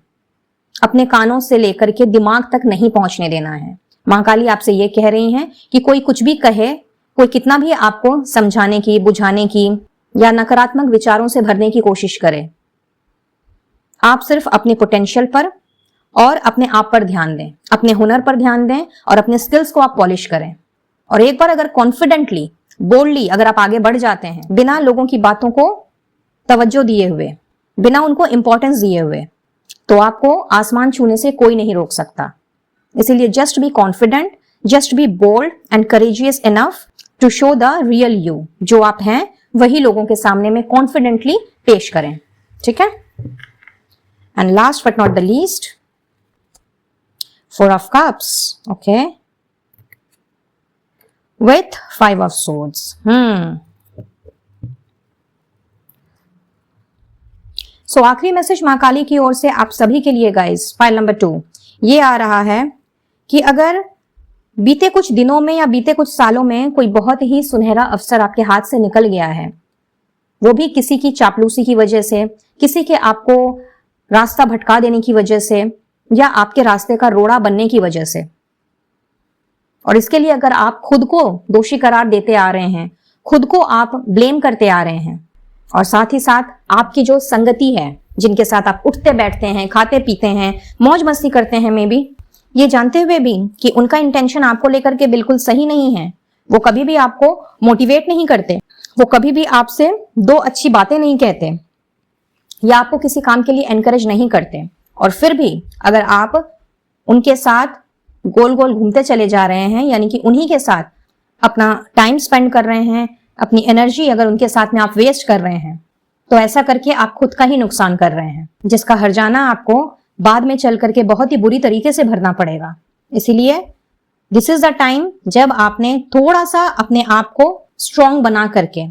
अपने कानों से लेकर के दिमाग तक नहीं पहुंचने देना है। मां काली आपसे ये कह रही हैं कि कोई कुछ भी कहे, कोई कितना भी आपको समझाने की, बुझाने की या नकारात्मक विचारों से भरने की कोशिश करे, आप सिर्फ अपने पोटेंशियल पर और अपने आप पर ध्यान दें, अपने हुनर पर ध्यान दें और अपने स्किल्स को आप पॉलिश करें। और एक बार अगर कॉन्फिडेंटली, बोल्डली अगर आप आगे बढ़ जाते हैं, बिना लोगों की बातों को तवज्जो दिए हुए, बिना उनको इंपॉर्टेंस दिए हुए, तो आपको आसमान छूने से कोई नहीं रोक सकता। इसीलिए just be confident, just be bold and courageous enough to show the real you. जो आप हैं वही लोगों के सामने में कॉन्फिडेंटली पेश करें। ठीक है। And last but not the least, 4 of Cups, okay, with 5 of Swords. सो आखिरी मैसेज मां काली की ओर से आप सभी के लिए गाइस, फाइल नंबर 2 ये आ रहा है कि अगर बीते कुछ दिनों में या बीते कुछ सालों में कोई बहुत ही सुनहरा अवसर आपके हाथ से निकल गया है, वो भी किसी की चापलूसी की वजह से, किसी के आपको रास्ता भटका देने की वजह से, या आपके रास्ते का रोड़ा बनने की वजह से, और इसके लिए अगर आप खुद को दोषी करार देते आ रहे हैं, खुद को आप ब्लेम करते आ रहे हैं, और साथ ही साथ आपकी जो संगति है, जिनके साथ आप उठते बैठते हैं, खाते पीते हैं, मौज मस्ती करते हैं, मे बी ये जानते हुए भी कि उनका इंटेंशन आपको लेकर के बिल्कुल सही नहीं है, वो कभी भी आपको मोटिवेट नहीं करते, वो कभी भी आपसे 2 अच्छी बातें नहीं कहते या आपको किसी काम के लिए एनकरेज नहीं करते, और फिर भी अगर आप उनके साथ गोल गोल घूमते चले जा रहे हैं, यानी कि उन्हीं के साथ अपना टाइम स्पेंड कर रहे हैं, अपनी एनर्जी अगर उनके साथ में आप वेस्ट कर रहे हैं, तो ऐसा करके आप खुद का ही नुकसान कर रहे हैं, जिसका हर्जाना आपको बाद में चल करके बहुत ही बुरी तरीके से भरना पड़ेगा। इसीलिए दिस इज द टाइम जब आपने थोड़ा सा अपने आप को स्ट्रांग बना करके,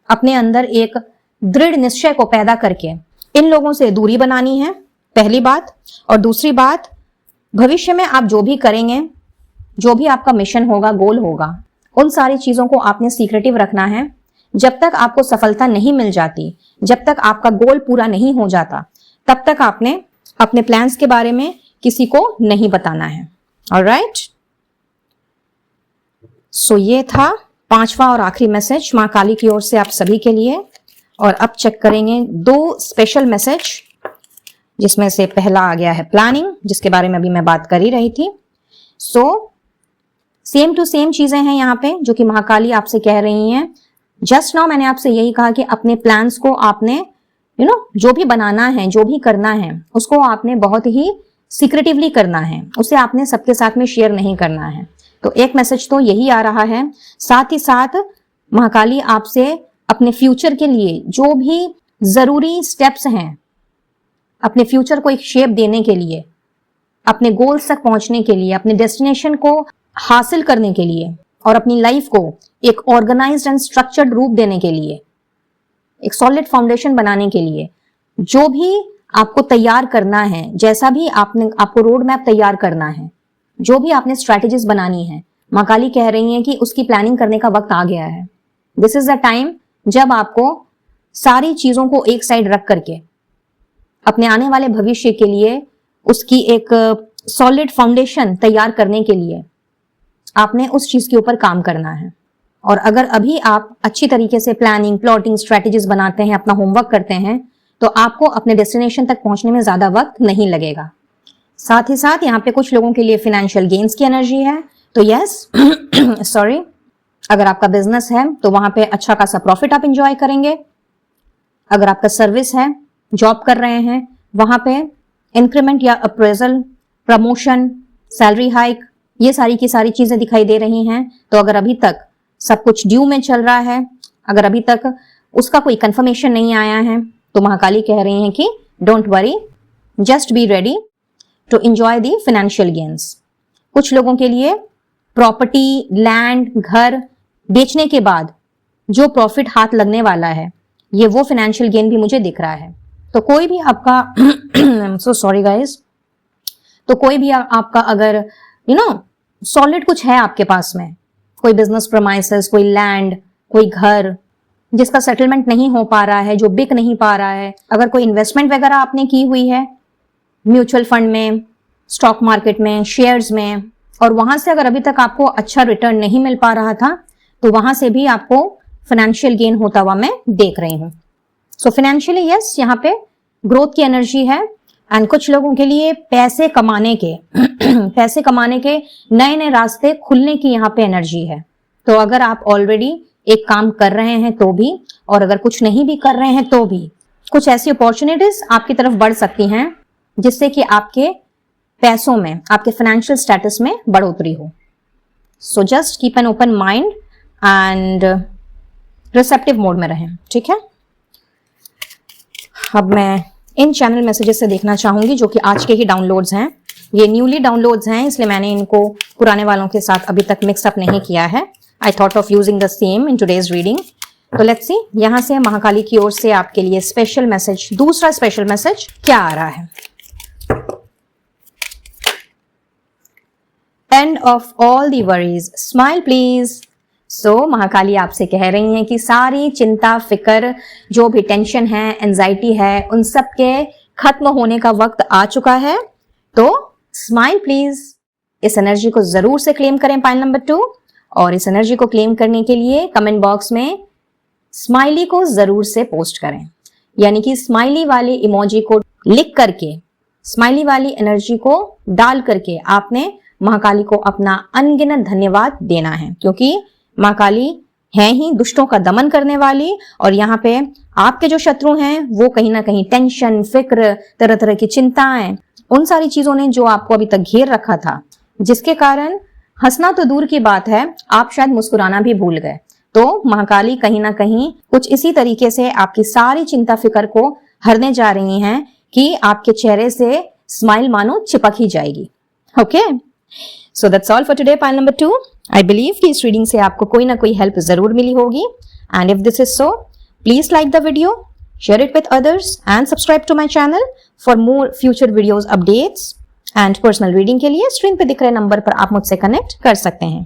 अपने अंदर एक दृढ़ निश्चय को पैदा करके इन लोगों से दूरी बनानी है, पहली बात। और दूसरी बात, भविष्य में आप जो भी करेंगे, जो भी आपका मिशन होगा, गोल होगा, उन सारी चीजों को आपने सीक्रेटिव रखना है। जब तक आपको सफलता नहीं मिल जाती, जब तक आपका गोल पूरा नहीं हो जाता, तब तक आपने अपने प्लान्स के बारे में किसी को नहीं बताना है। ऑलराइट, सो ये था 5वां और आखिरी मैसेज मां काली की ओर से आप सभी के लिए। और अब चेक करेंगे 2 स्पेशल मैसेज, जिसमें से पहला आ गया है प्लानिंग, जिसके बारे में अभी मैं बात कर ही रही थी। सो सेम टू सेम चीजें हैं यहाँ पे जो कि महाकाली आपसे कह रही हैं। जस्ट नाउ मैंने आपसे यही कहा कि अपने प्लान्स को आपने जो भी बनाना है, जो भी करना है, उसको आपने बहुत ही सीक्रेटिवली करना है, उसे आपने सबके साथ में शेयर नहीं करना है। तो एक मैसेज तो यही आ रहा है। साथ ही साथ महाकाली आपसे अपने फ्यूचर के लिए जो भी जरूरी स्टेप्स हैं, अपने फ्यूचर को एक शेप देने के लिए, अपने गोल्स तक पहुंचने के लिए, अपने डेस्टिनेशन को हासिल करने के लिए और अपनी लाइफ को एक ऑर्गेनाइज्ड एंड स्ट्रक्चर्ड रूप देने के लिए, एक सॉलिड फाउंडेशन बनाने के लिए जो भी आपको तैयार करना है, जैसा भी आपको रोड मैप तैयार करना है, जो भी आपने स्ट्रैटेजीज बनानी है, मां काली कह रही हैं कि उसकी प्लानिंग करने का वक्त आ गया है। दिस इज द टाइम जब आपको सारी चीजों को एक साइड रख करके अपने आने वाले भविष्य के लिए उसकी एक सॉलिड फाउंडेशन तैयार करने के लिए आपने उस चीज के ऊपर काम करना है। और अगर अभी आप अच्छी तरीके से प्लानिंग, प्लॉटिंग, स्ट्रैटेजीज बनाते हैं, अपना होमवर्क करते हैं, तो आपको अपने डेस्टिनेशन तक पहुंचने में ज्यादा वक्त नहीं लगेगा। साथ ही साथ यहाँ पे कुछ लोगों के लिए फाइनेंशियल गेन्स की एनर्जी है। तो यस सॉरी, अगर आपका बिजनेस है तो वहां पे अच्छा खासा प्रॉफिट आप इंजॉय करेंगे। अगर आपका सर्विस है, जॉब कर रहे हैं, वहां पे इंक्रीमेंट या अप्रेजल, प्रमोशन, सैलरी हाइक, ये सारी की सारी चीजें दिखाई दे रही हैं। तो अगर अभी तक सब कुछ ड्यू में चल रहा है, अगर अभी तक उसका कोई कंफर्मेशन नहीं आया है, तो महाकाली कह रही हैं कि don't worry, just be ready to enjoy the financial gains. कुछ लोगों के लिए प्रॉपर्टी, लैंड, घर बेचने के बाद जो प्रॉफिट हाथ लगने वाला है, ये वो फाइनेंशियल गेन भी मुझे दिख रहा है। तो कोई भी आपका I am so sorry guys, तो कोई भी आपका अगर सॉलिड कुछ है आपके पास में, कोई बिजनेस प्रमाइसेस, कोई लैंड, कोई घर जिसका सेटलमेंट नहीं हो पा रहा है, जो बिक नहीं पा रहा है, अगर कोई इन्वेस्टमेंट वगैरह आपने की हुई है म्यूचुअल फंड में, स्टॉक मार्केट में, शेयर्स में, और वहां से अगर अभी तक आपको अच्छा रिटर्न नहीं मिल पा रहा था, तो वहां से भी आपको फाइनेंशियल गेन होता हुआ मैं देख रही हूं। सो फाइनेंशियली यस, यहाँ पे ग्रोथ की एनर्जी है। एंड कुछ लोगों के लिए पैसे कमाने के पैसे कमाने के नए नए रास्ते खुलने की यहाँ पे एनर्जी है। तो अगर आप ऑलरेडी एक काम कर रहे हैं तो भी, और अगर कुछ नहीं भी कर रहे हैं तो भी, कुछ ऐसी अपॉर्चुनिटीज आपकी तरफ बढ़ सकती हैं जिससे कि आपके पैसों में, आपके फाइनेंशियल स्टेटस में बढ़ोतरी हो। So just keep an open mind and receptive mode में रहें, ठीक है। अब मैं इन चैनल मैसेजेस से देखना चाहूंगी जो कि आज के ही डाउनलोड्स हैं। ये न्यूली डाउनलोड्स हैं, इसलिए मैंने इनको पुराने वालों के साथ अभी तक मिक्सअप नहीं किया है। I thought of using the same in today's reading. तो लेट्स सी यहां से महाकाली की ओर से आपके लिए स्पेशल मैसेज, दूसरा स्पेशल मैसेज क्या आ रहा है। End of all the worries, smile please. So Mahakali आपसे कह रही हैं कि सारी चिंता, फिक्र, जो भी टेंशन है, एंजाइटी है, उन सब के खत्म होने का वक्त आ चुका है। तो स्माइल प्लीज, इस एनर्जी को जरूर से क्लेम करें पाइल नंबर 2। और इस एनर्जी को क्लेम करने के लिए कमेंट बॉक्स में स्माइली को जरूर से पोस्ट करें, यानी कि स्माइली वाली इमोजी को लिख करके, स्माइली वाली एनर्जी को डाल करके आपने महाकाली को अपना अनगिनत धन्यवाद देना है, क्योंकि महाकाली है ही दुष्टों का दमन करने वाली। और यहाँ पे आपके जो शत्रु हैं वो कहीं ना कहीं टेंशन, फिक्र, तरह तरह की चिंताएं, उन सारी चीजों ने जो आपको अभी तक घेर रखा था, जिसके कारण हंसना तो दूर की बात है, आप शायद मुस्कुराना भी भूल गए। तो महाकाली कहीं ना कहीं कुछ इसी तरीके से आपकी सारी चिंता फिक्र को हरने जा रही हैं कि आपके चेहरे से स्माइल मानो चिपक ही जाएगी। Okay, so that's all for today pile number 2। I believe कि इस रीडिंग से आपको कोई ना कोई हेल्प जरूर मिली होगी। And if this is so, please like the video, share it with others and subscribe to my channel for more future videos updates. And personal reading के लिए स्क्रीन पे दिख रहे नंबर पर आप मुझसे कनेक्ट कर सकते हैं।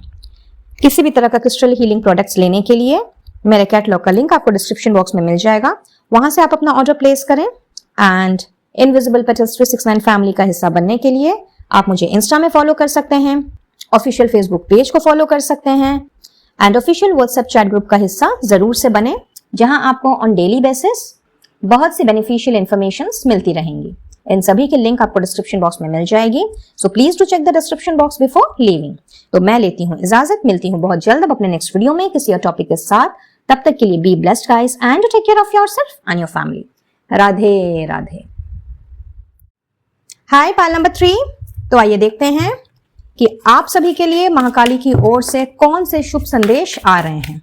किसी भी तरह का क्रिस्टल हीलिंग प्रोडक्ट्स लेने के लिए मेरे कैटलॉग का लिंक आपको डिस्क्रिप्शन बॉक्स में मिल जाएगा, वहां से आप अपना ऑर्डर प्लेस करें। एंड इनविजिबल पेटल्स 369 फैमिली का हिस्सा बनने के लिए आप मुझे इंस्टा में फॉलो कर सकते हैं, ऑफिशियल फेसबुक पेज को फॉलो कर सकते हैं, and official WhatsApp chat group का हिस्सा जरूर से बने, जहां आपको ऑन डेली बेसिस बहुत सी बेनिफिशियल इंफॉर्मेशन मिलती रहेंगी। इन सभी की लिंक आपको डिस्क्रिप्शन बॉक्स में मिल जाएगी। So please to check the description box before leaving. तो मैं लेती हूँ इजाजत, मिलती हूँ बहुत जल्द अब अपने नेक्स्ट वीडियो में किसी और टॉपिक के साथ। तब तक के लिए be blessed guys and take care of yourself and your family. Radhe Radhe. Hi pile number 3। तो आइए देखते हैं कि आप सभी के लिए महाकाली की ओर से कौन से शुभ संदेश आ रहे हैं।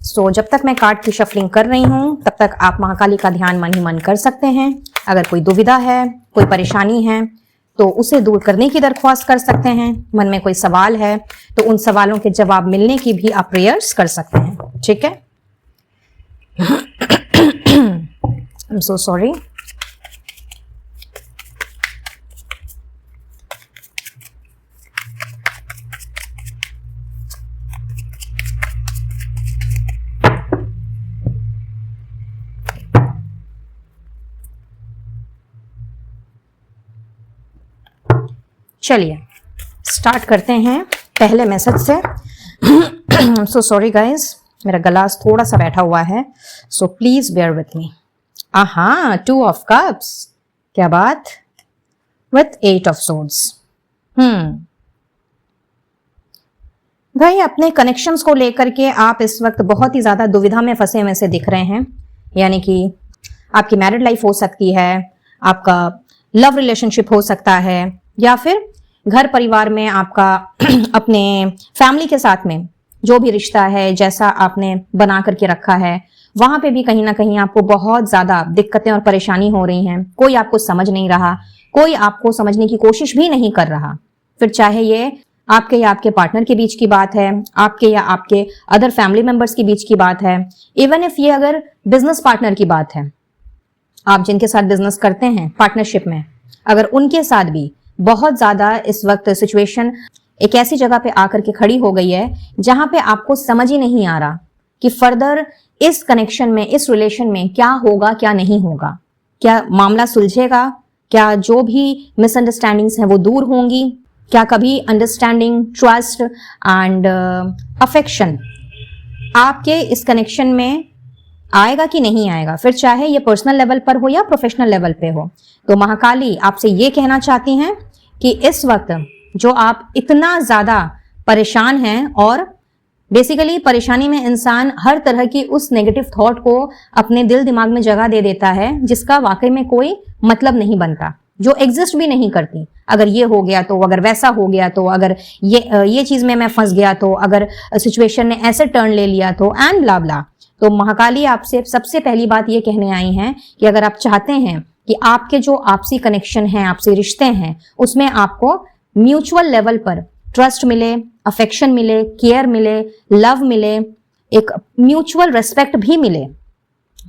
सो जब तक मैं कार्ड की शफलिंग कर रही हूं, तब तक आप महाकाली का ध्यान मन ही मन कर सकते हैं। अगर कोई दुविधा है, कोई परेशानी है, तो उसे दूर करने की दरख्वास्त कर सकते हैं। मन में कोई सवाल है तो उन सवालों के जवाब मिलने की भी आप प्रेयर्स कर सकते हैं, ठीक है। I am so sorry. चलिए स्टार्ट करते हैं पहले मैसेज से। सो सॉरी गाइस, मेरा गला थोड़ा सा बैठा हुआ है, so please bear with me. Aha, 2 of cups, क्या बात। With 8 of swords. भाई अपने कनेक्शंस को लेकर के आप इस वक्त बहुत ही ज्यादा दुविधा में फंसे हुए से दिख रहे हैं। यानी कि आपकी मैरिड लाइफ हो सकती है, आपका लव रिलेशनशिप हो सकता है, या फिर घर परिवार में आपका अपने फैमिली के साथ में जो भी रिश्ता है, जैसा आपने बना करके रखा है, वहां पे भी कहीं ना कहीं आपको बहुत ज्यादा दिक्कतें और परेशानी हो रही हैं। कोई आपको समझ नहीं रहा, कोई आपको समझने की कोशिश भी नहीं कर रहा। फिर चाहे ये आपके या आपके पार्टनर के बीच की बात है, आपके या आपके अदर फैमिली मेंबर्स के बीच की बात है, इवन इफ ये अगर बिजनेस पार्टनर की बात है, आप जिनके साथ बिजनेस करते हैं पार्टनरशिप में, अगर उनके साथ भी बहुत ज्यादा इस वक्त सिचुएशन एक ऐसी जगह पे आकर के खड़ी हो गई है जहां पे आपको समझ ही नहीं आ रहा कि फर्दर इस कनेक्शन में, इस रिलेशन में क्या होगा क्या नहीं होगा, क्या मामला सुलझेगा, क्या जो भी मिसअंडरस्टैंडिंग्स हैं वो दूर होंगी, क्या कभी अंडरस्टैंडिंग, ट्रस्ट एंड अफेक्शन आपके इस कनेक्शन में आएगा कि नहीं आएगा, फिर चाहे ये पर्सनल लेवल पर हो या प्रोफेशनल लेवल पे हो। तो महाकाली आपसे ये कहना चाहती हैं कि इस वक्त जो आप इतना ज्यादा परेशान हैं, और बेसिकली परेशानी में इंसान हर तरह की उस नेगेटिव थॉट को अपने दिल दिमाग में जगह दे देता है जिसका वाकई में कोई मतलब नहीं बनता, जो एग्जिस्ट भी नहीं करती। अगर ये हो गया तो, अगर वैसा हो गया तो, अगर ये चीज में मैं फंस गया तो, अगर सिचुएशन ने ऐसे टर्न ले लिया तो, एंड ब्ला ब्ला। तो महाकाली आपसे सबसे पहली बात ये कहने आई हैं कि अगर आप चाहते हैं कि आपके जो आपसी कनेक्शन हैं, आपसी रिश्ते हैं, उसमें आपको म्यूचुअल लेवल पर ट्रस्ट मिले, अफेक्शन मिले, केयर मिले, लव मिले, एक म्यूचुअल रेस्पेक्ट भी मिले,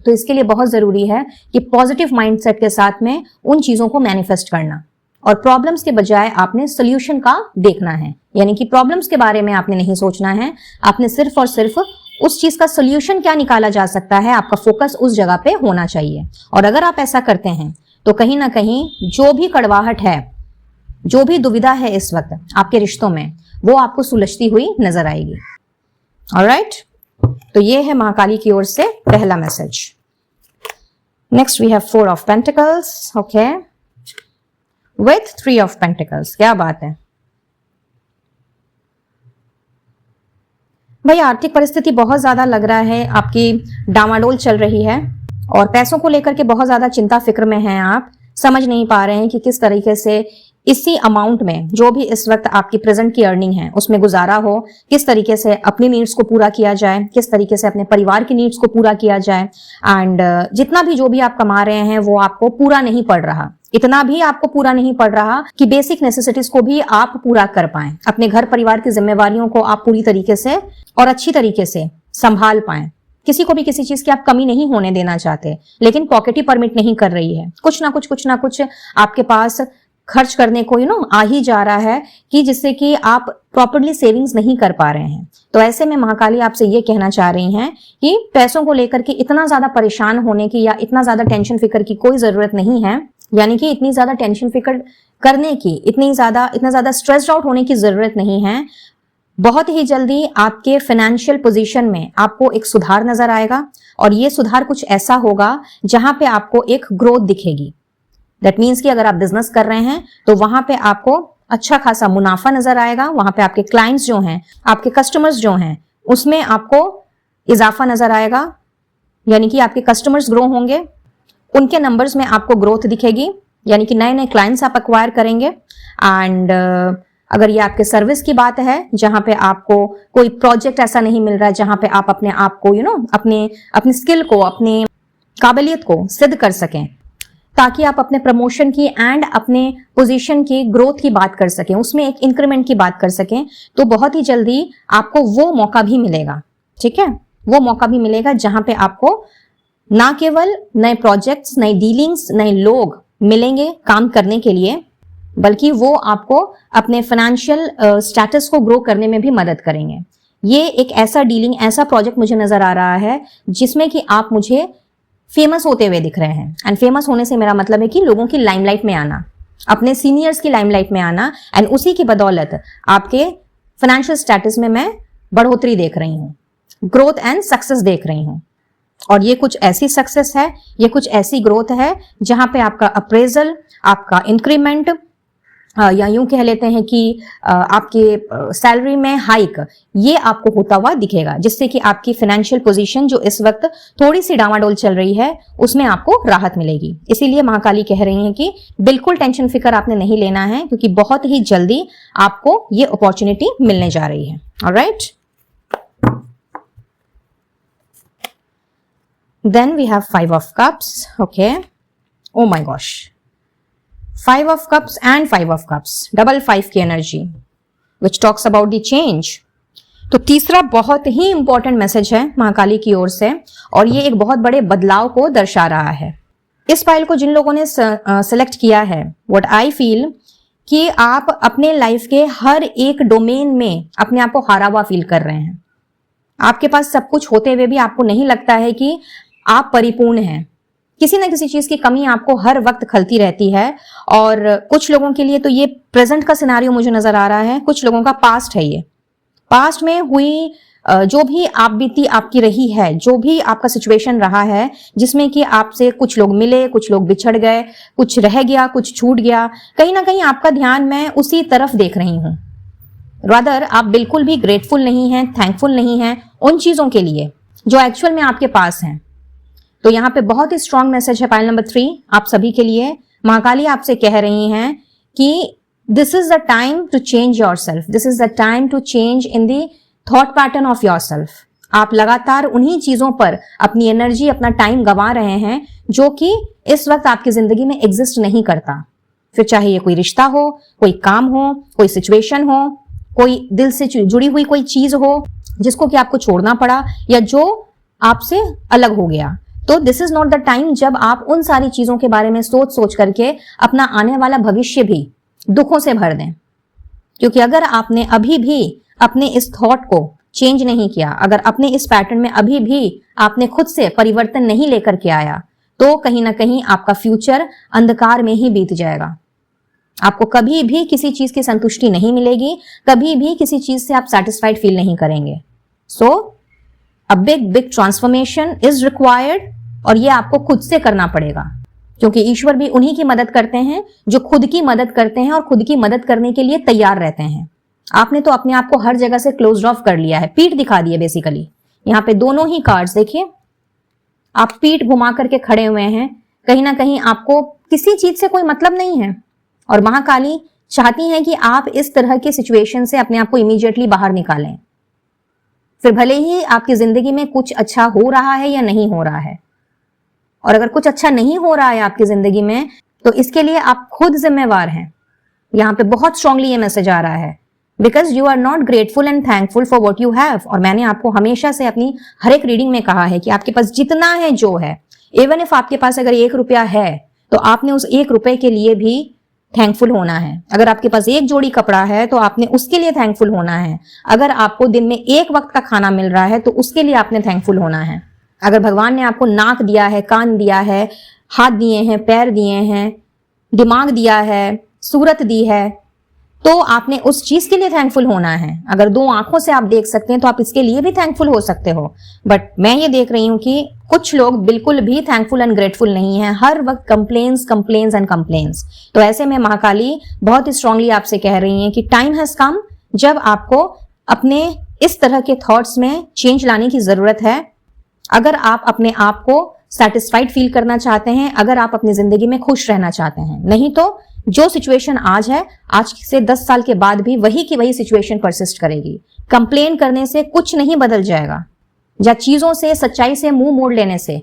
तो इसके लिए बहुत जरूरी है कि पॉजिटिव माइंडसेट के साथ में उन चीजों को मैनिफेस्ट करना, और प्रॉब्लम्स के बजाय आपने सोल्यूशन का देखना है। यानी कि प्रॉब्लम्स के बारे में आपने नहीं सोचना है, आपने सिर्फ और सिर्फ उस चीज का सोल्यूशन क्या निकाला जा सकता है, आपका फोकस उस जगह पे होना चाहिए। और अगर आप ऐसा करते हैं तो कहीं ना कहीं जो भी कड़वाहट है, जो भी दुविधा है इस वक्त आपके रिश्तों में, वो आपको सुलझती हुई नजर आएगी। ऑलराइट, तो ये है महाकाली की ओर से पहला message. Next we have 4 of pentacles, okay, with 3 of pentacles. क्या बात है भाई, आर्थिक परिस्थिति बहुत ज्यादा लग रहा है आपकी डामाडोल चल रही है, और पैसों को लेकर के बहुत ज्यादा चिंता फिक्र में हैं आप। समझ नहीं पा रहे हैं कि किस तरीके से इसी अमाउंट में, जो भी इस वक्त आपकी प्रेजेंट की अर्निंग है, उसमें गुजारा हो, किस तरीके से अपनी नीड्स को पूरा किया जाए, किस तरीके से अपने परिवार की नीड्स को पूरा किया जाए। एंड जितना भी जो भी आप कमा रहे हैं वो आपको पूरा नहीं पड़ रहा, इतना भी आपको पूरा नहीं पड़ रहा कि बेसिक नेसेसिटीज को भी आप पूरा कर पाएं, अपने घर परिवार की जिम्मेवारियों को आप पूरी तरीके से और अच्छी तरीके से संभाल पाएं। किसी को भी किसी चीज की आप कमी नहीं होने देना चाहते, लेकिन पॉकेट ही परमिट नहीं कर रही है। कुछ ना कुछ आपके पास खर्च करने को आ ही जा रहा है कि जिससे कि आप प्रॉपर्ली सेविंग्स नहीं कर पा रहे हैं। तो ऐसे में महाकाली आपसे ये कहना चाह रही हैं कि पैसों को लेकर के इतना ज्यादा परेशान होने की या इतना ज्यादा टेंशन फिक्र की कोई जरूरत नहीं है। यानी कि इतनी ज्यादा टेंशन फिक्र करने की, इतना ज्यादा स्ट्रेस्ड आउट होने की जरूरत नहीं है। बहुत ही जल्दी आपके फाइनेंशियल पोजीशन में आपको एक सुधार नजर आएगा, और ये सुधार कुछ ऐसा होगा जहां पे आपको एक ग्रोथ दिखेगी। दैट मीन्स कि अगर आप बिजनेस कर रहे हैं तो वहां पे आपको अच्छा खासा मुनाफा नजर आएगा, वहां पे आपके क्लाइंट्स जो हैं, आपके कस्टमर्स जो हैं, उसमें आपको इजाफा नजर आएगा। यानी कि आपके कस्टमर्स ग्रो होंगे, उनके नंबर्स में आपको ग्रोथ दिखेगी, यानी कि नए नए क्लाइंट्स आप एक्वायर करेंगे। एंड अगर ये आपके सर्विस की बात है, जहां पे आपको कोई प्रोजेक्ट ऐसा नहीं मिल रहा है जहां पे आप अपने आप को अपनी स्किल को, अपनी काबिलियत को सिद्ध कर सकें, ताकि आप अपने प्रमोशन की एंड अपने पोजीशन की ग्रोथ की बात कर सकें, उसमें एक इंक्रीमेंट की बात कर सकें, तो बहुत ही जल्दी आपको वो मौका भी मिलेगा। ठीक है, वो मौका भी मिलेगा जहां पे आपको ना केवल नए प्रोजेक्ट्स, नई डीलिंग्स, नए लोग मिलेंगे काम करने के लिए, बल्कि वो आपको अपने फाइनेंशियल स्टेटस को ग्रो करने में भी मदद करेंगे। ये एक ऐसा डीलिंग, ऐसा प्रोजेक्ट मुझे नजर आ रहा है जिसमें कि आप मुझे फेमस होते हुए दिख रहे हैं। एंड फेमस होने से मेरा मतलब है कि लोगों की लाइमलाइट में आना, अपने सीनियर्स की लाइमलाइट में आना, एंड उसी की बदौलत आपके फाइनेंशियल स्टेटस में मैं बढ़ोतरी देख रही हूँ, ग्रोथ एंड सक्सेस देख रही हूँ। और ये कुछ ऐसी सक्सेस है, ये कुछ ऐसी ग्रोथ है जहां पे आपका अप्रेजल, आपका इंक्रीमेंट, या यूं कह लेते हैं कि आपके सैलरी में हाइक, ये आपको होता हुआ दिखेगा, जिससे कि आपकी फाइनेंशियल पोजीशन जो इस वक्त थोड़ी सी डामाडोल चल रही है उसमें आपको राहत मिलेगी। इसीलिए महाकाली कह रही हैं कि बिल्कुल टेंशन फिकर आपने नहीं लेना है, क्योंकि बहुत ही जल्दी आपको ये अपॉर्चुनिटी मिलने जा रही है। Alright, then we have 5 of cups. Okay, oh my gosh, 5 of cups and 5 of cups, double 5 की energy which talks about the change। तो तीसरा बहुत ही इंपॉर्टेंट मैसेज है महाकाली की ओर से, और ये एक बहुत बड़े बदलाव को दर्शा रहा है। इस फाइल को जिन लोगों ने सेलेक्ट किया है, व्हाट आई फील कि आप अपने लाइफ के हर एक डोमेन में अपने आप को हारा हुआ फील कर रहे हैं। आपके पास सब कुछ होते हुए भी आपको नहीं लगता है कि आप परिपूर्ण हैं। किसी ना किसी चीज की कमी आपको हर वक्त खलती रहती है, और कुछ लोगों के लिए तो ये प्रेजेंट का सिनारियो मुझे नजर आ रहा है, कुछ लोगों का पास्ट है। ये पास्ट में हुई जो भी आप बीती आपकी रही है, जो भी आपका सिचुएशन रहा है, जिसमें कि आपसे कुछ लोग मिले, कुछ लोग बिछड़ गए, कुछ रह गया, कुछ छूट गया, कहीं ना कहीं आपका ध्यान मैं उसी तरफ देख रही हूं। रादर आप बिल्कुल भी ग्रेटफुल नहीं हैं, थैंकफुल नहीं हैं उन चीजों के लिए जो एक्चुअल में आपके पास हैं। तो यहाँ पे बहुत ही स्ट्रॉन्ग मैसेज है पाइल नंबर 3 आप सभी के लिए। महाकाली आपसे कह रही हैं कि this is the time to change yourself, this is the time to change in the thought pattern of yourself. आप लगातार उन्हीं चीजों पर अपनी एनर्जी, अपना टाइम गंवा रहे हैं जो कि इस वक्त आपकी जिंदगी में एग्जिस्ट नहीं करता। फिर चाहे ये कोई रिश्ता हो, कोई काम हो, कोई सिचुएशन हो, कोई दिल से जुड़ी हुई कोई चीज हो जिसको कि आपको छोड़ना पड़ा, या जो आपसे अलग हो गया। तो this is not the time जब आप उन सारी चीजों के बारे में सोच सोच करके अपना आने वाला भविष्य भी दुखों से भर दें। क्योंकि अगर आपने अभी भी अपने इस थॉट को चेंज नहीं किया, अगर अपने इस पैटर्न में अभी भी आपने खुद से परिवर्तन नहीं लेकर के आया, तो कहीं ना कहीं आपका फ्यूचर अंधकार में ही बीत जाएगा। आपको कभी भी किसी चीज की संतुष्टि नहीं मिलेगी, कभी भी किसी चीज से आप सेटिस्फाइड फील नहीं करेंगे। So a big transformation is required, और ये आपको खुद से करना पड़ेगा, क्योंकि ईश्वर भी उन्हीं की मदद करते हैं जो खुद की मदद करते हैं और खुद की मदद करने के लिए तैयार रहते हैं। आपने तो अपने आप को हर जगह से क्लोज ऑफ कर लिया है, पीठ दिखा दी है बेसिकली। यहाँ पे दोनों ही कार्ड्स देखिए, आप पीठ घुमा करके खड़े हुए हैं, कहीं ना कहीं आपको किसी चीज से कोई मतलब नहीं है। और महाकाली चाहती हैं कि आप इस तरह की सिचुएशन से अपने आप को इमीडिएटली बाहर निकालें। फिर भले ही आपकी जिंदगी में कुछ अच्छा हो रहा है या नहीं हो रहा है, और अगर कुछ अच्छा नहीं हो रहा है आपकी जिंदगी में, तो इसके लिए आप खुद जिम्मेवार हैं। यहाँ पे बहुत स्ट्रांगली ये मैसेज आ रहा है, because you are not grateful and thankful for what you have. और मैंने आपको हमेशा से अपनी हर एक रीडिंग में कहा है कि आपके पास जितना है, जो है, इवन इफ आपके पास अगर 1 रुपया है, तो आपने उस 1 रुपए के लिए भी थैंकफुल होना है। अगर आपके पास 1 जोड़ी कपड़ा है, तो आपने उसके लिए थैंकफुल होना है। अगर आपको दिन में 1 वक्त का खाना मिल रहा है, तो उसके लिए आपने थैंकफुल होना है। अगर भगवान ने आपको नाक दिया है, कान दिया है, हाथ दिए हैं, पैर दिए हैं, दिमाग दिया है, सूरत दी है, तो आपने उस चीज के लिए थैंकफुल होना है। अगर 2 आंखों से आप देख सकते हैं, तो आप इसके लिए भी थैंकफुल हो सकते हो। बट मैं ये देख रही हूं कि कुछ लोग बिल्कुल भी थैंकफुल एंड ग्रेटफुल नहीं है, हर वक्त कंप्लेन्स कंप्लेन्स एंड कंप्लेन्स। तो ऐसे में महाकाली बहुत ही स्ट्रांगली आपसे कह रही हैं कि टाइम हैज कम जब आपको अपने इस तरह के थॉट्स में चेंज लाने की जरूरत है। अगर आप अपने आप को सेटिस्फाइड फील करना चाहते हैं, अगर आप अपनी जिंदगी में खुश रहना चाहते हैं, नहीं तो जो सिचुएशन आज है, आज से 10 साल के बाद भी वही की वही सिचुएशन परसिस्ट करेगी। कंप्लेन करने से कुछ नहीं बदल जाएगा, या चीजों से, सच्चाई से मुंह मोड़ लेने से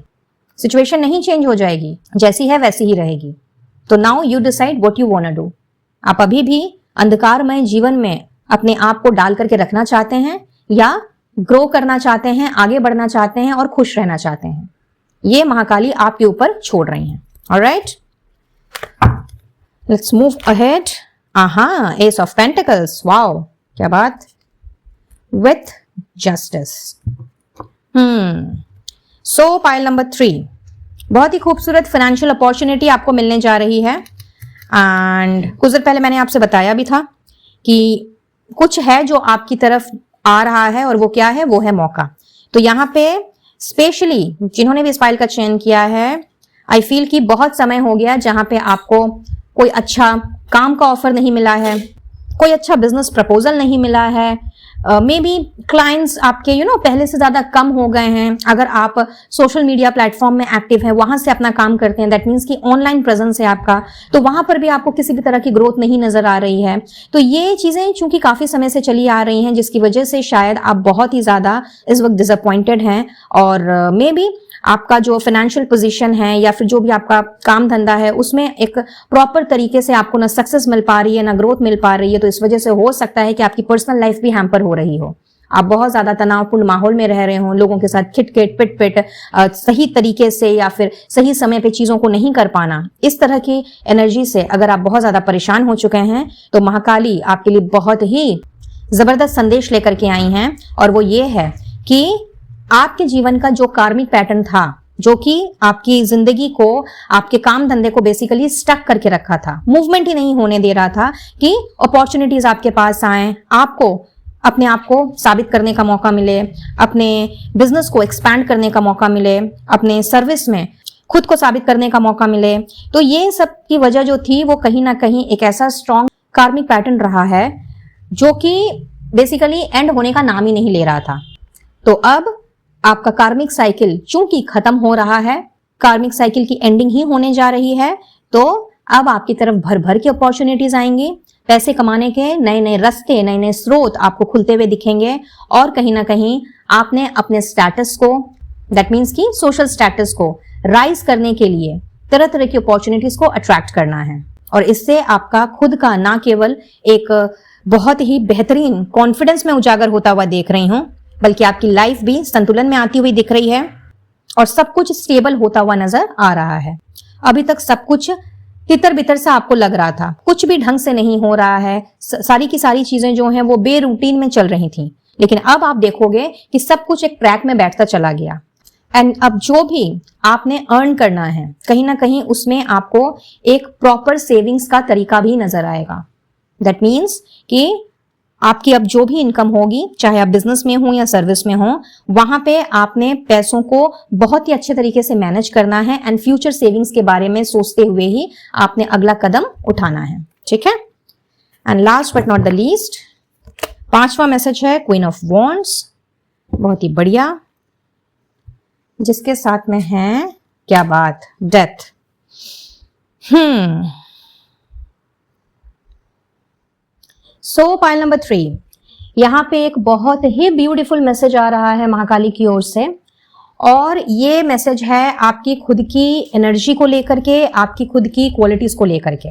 सिचुएशन नहीं चेंज हो जाएगी, जैसी है वैसी ही रहेगी। तो now you decide what you want to do. आप अभी भी अंधकारमय जीवन में अपने आप को डाल करके रखना चाहते हैं, या ग्रो करना चाहते हैं, आगे बढ़ना चाहते हैं और खुश रहना चाहते हैं? ये महाकाली आपके ऊपर छोड़ रही हैं। Alright, let's move ahead. S of pentacles, wow क्या बात, with justice. So pile number 3, बहुत ही खूबसूरत फाइनेंशियल अपॉर्चुनिटी आपको मिलने जा रही है। एंड कुछ देर पहले मैंने आपसे बताया भी था कि कुछ है जो आपकी तरफ आ रहा है, और वो क्या है, वो है मौका। तो यहाँ पे स्पेशली जिन्होंने भी इस फाइल का चयन किया है, आई फील कि बहुत समय हो गया जहां पे आपको कोई अच्छा काम का ऑफर नहीं मिला है, कोई अच्छा बिजनेस प्रपोजल नहीं मिला है, मे बी क्लाइंट्स आपके पहले से ज्यादा कम हो गए हैं। अगर आप सोशल मीडिया प्लेटफॉर्म में एक्टिव है, वहां से अपना काम करते हैं, दैट मीन्स कि ऑनलाइन प्रेजेंस है आपका, तो वहां पर भी आपको किसी भी तरह की ग्रोथ नहीं नजर आ रही है। तो ये चीजें चूंकि काफी समय से चली आ रही हैं, जिसकी वजह से शायद आप बहुत ही ज्यादा इस वक्त डिसअपॉइंटेड हैं, और मे बी आपका जो फाइनेंशियल पोजीशन है या फिर जो भी आपका काम धंधा है उसमें एक प्रॉपर तरीके से आपको ना सक्सेस मिल पा रही है, ना ग्रोथ मिल पा रही है। तो इस वजह से हो सकता है कि आपकी पर्सनल लाइफ भी हैम्पर हो रही हो, आप बहुत ज्यादा तनावपूर्ण माहौल में रह रहे हो, लोगों के साथ खिटखिट पिट सही तरीके से या फिर सही समय पे चीजों को नहीं कर पाना, इस तरह की एनर्जी से अगर आप बहुत ज्यादा परेशान हो चुके हैं तो महाकाली आपके लिए बहुत ही जबरदस्त संदेश लेकर के आई हैं, और वो ये है कि आपके जीवन का जो कार्मिक पैटर्न था, जो कि आपकी जिंदगी को, आपके काम धंधे को बेसिकली स्टक करके रखा था, मूवमेंट ही नहीं होने दे रहा था कि अपॉर्चुनिटीज आपके पास आए, आपको अपने आप को साबित करने का मौका मिले, अपने बिजनेस को एक्सपैंड करने का मौका मिले, अपने सर्विस में खुद को साबित करने का मौका मिले। तो ये सब की वजह जो थी वो कहीं ना कहीं एक ऐसा स्ट्रॉन्ग कार्मिक पैटर्न रहा है जो कि बेसिकली एंड होने का नाम ही नहीं ले रहा था। तो अब आपका कार्मिक साइकिल चूंकि खत्म हो रहा है, कार्मिक साइकिल की एंडिंग ही होने जा रही है, तो अब आपकी तरफ भर भर के अपॉर्चुनिटीज आएंगी, पैसे कमाने के नए नए रास्ते, नए नए स्रोत आपको खुलते हुए दिखेंगे, और कहीं ना कहीं आपने अपने स्टेटस को, दैट मीन्स की सोशल स्टेटस को राइज करने के लिए तरह तरह की अपॉर्चुनिटीज को अट्रैक्ट करना है। और इससे आपका खुद का ना केवल एक बहुत ही बेहतरीन कॉन्फिडेंस में उजागर होता हुआ देख रही हूं, बल्कि आपकी लाइफ भी संतुलन में आती हुई दिख रही है और सब कुछ स्टेबल होता हुआ नजर आ रहा है। अभी तक सब कुछ तितर बितर सा आपको लग रहा था, कुछ भी ढंग से नहीं हो रहा है, सारी की सारी चीजें जो हैं वो बेरूटीन में चल रही थी, लेकिन अब आप देखोगे कि सब कुछ एक ट्रैक में बैठता चला गया। एंड अब जो भी आपने अर्न करना है, कहीं ना कहीं उसमें आपको एक प्रॉपर सेविंग्स का तरीका भी नजर आएगा। दैट मीन्स कि आपकी अब जो भी इनकम होगी, चाहे आप बिजनेस में हो या सर्विस में हो, वहां पे आपने पैसों को बहुत ही अच्छे तरीके से मैनेज करना है, एंड फ्यूचर सेविंग्स के बारे में सोचते हुए ही आपने अगला कदम उठाना है। ठीक है। And last but not the least, 5वां मैसेज है क्वीन ऑफ वॉन्ड्स, बहुत ही बढ़िया, जिसके साथ में है क्या बात, डेथ। सो पाइल नंबर 3, यहाँ पे एक बहुत ही ब्यूटीफुल मैसेज आ रहा है महाकाली की ओर से, और ये मैसेज है आपकी खुद की एनर्जी को लेकर के, आपकी खुद की क्वालिटीज को लेकर के।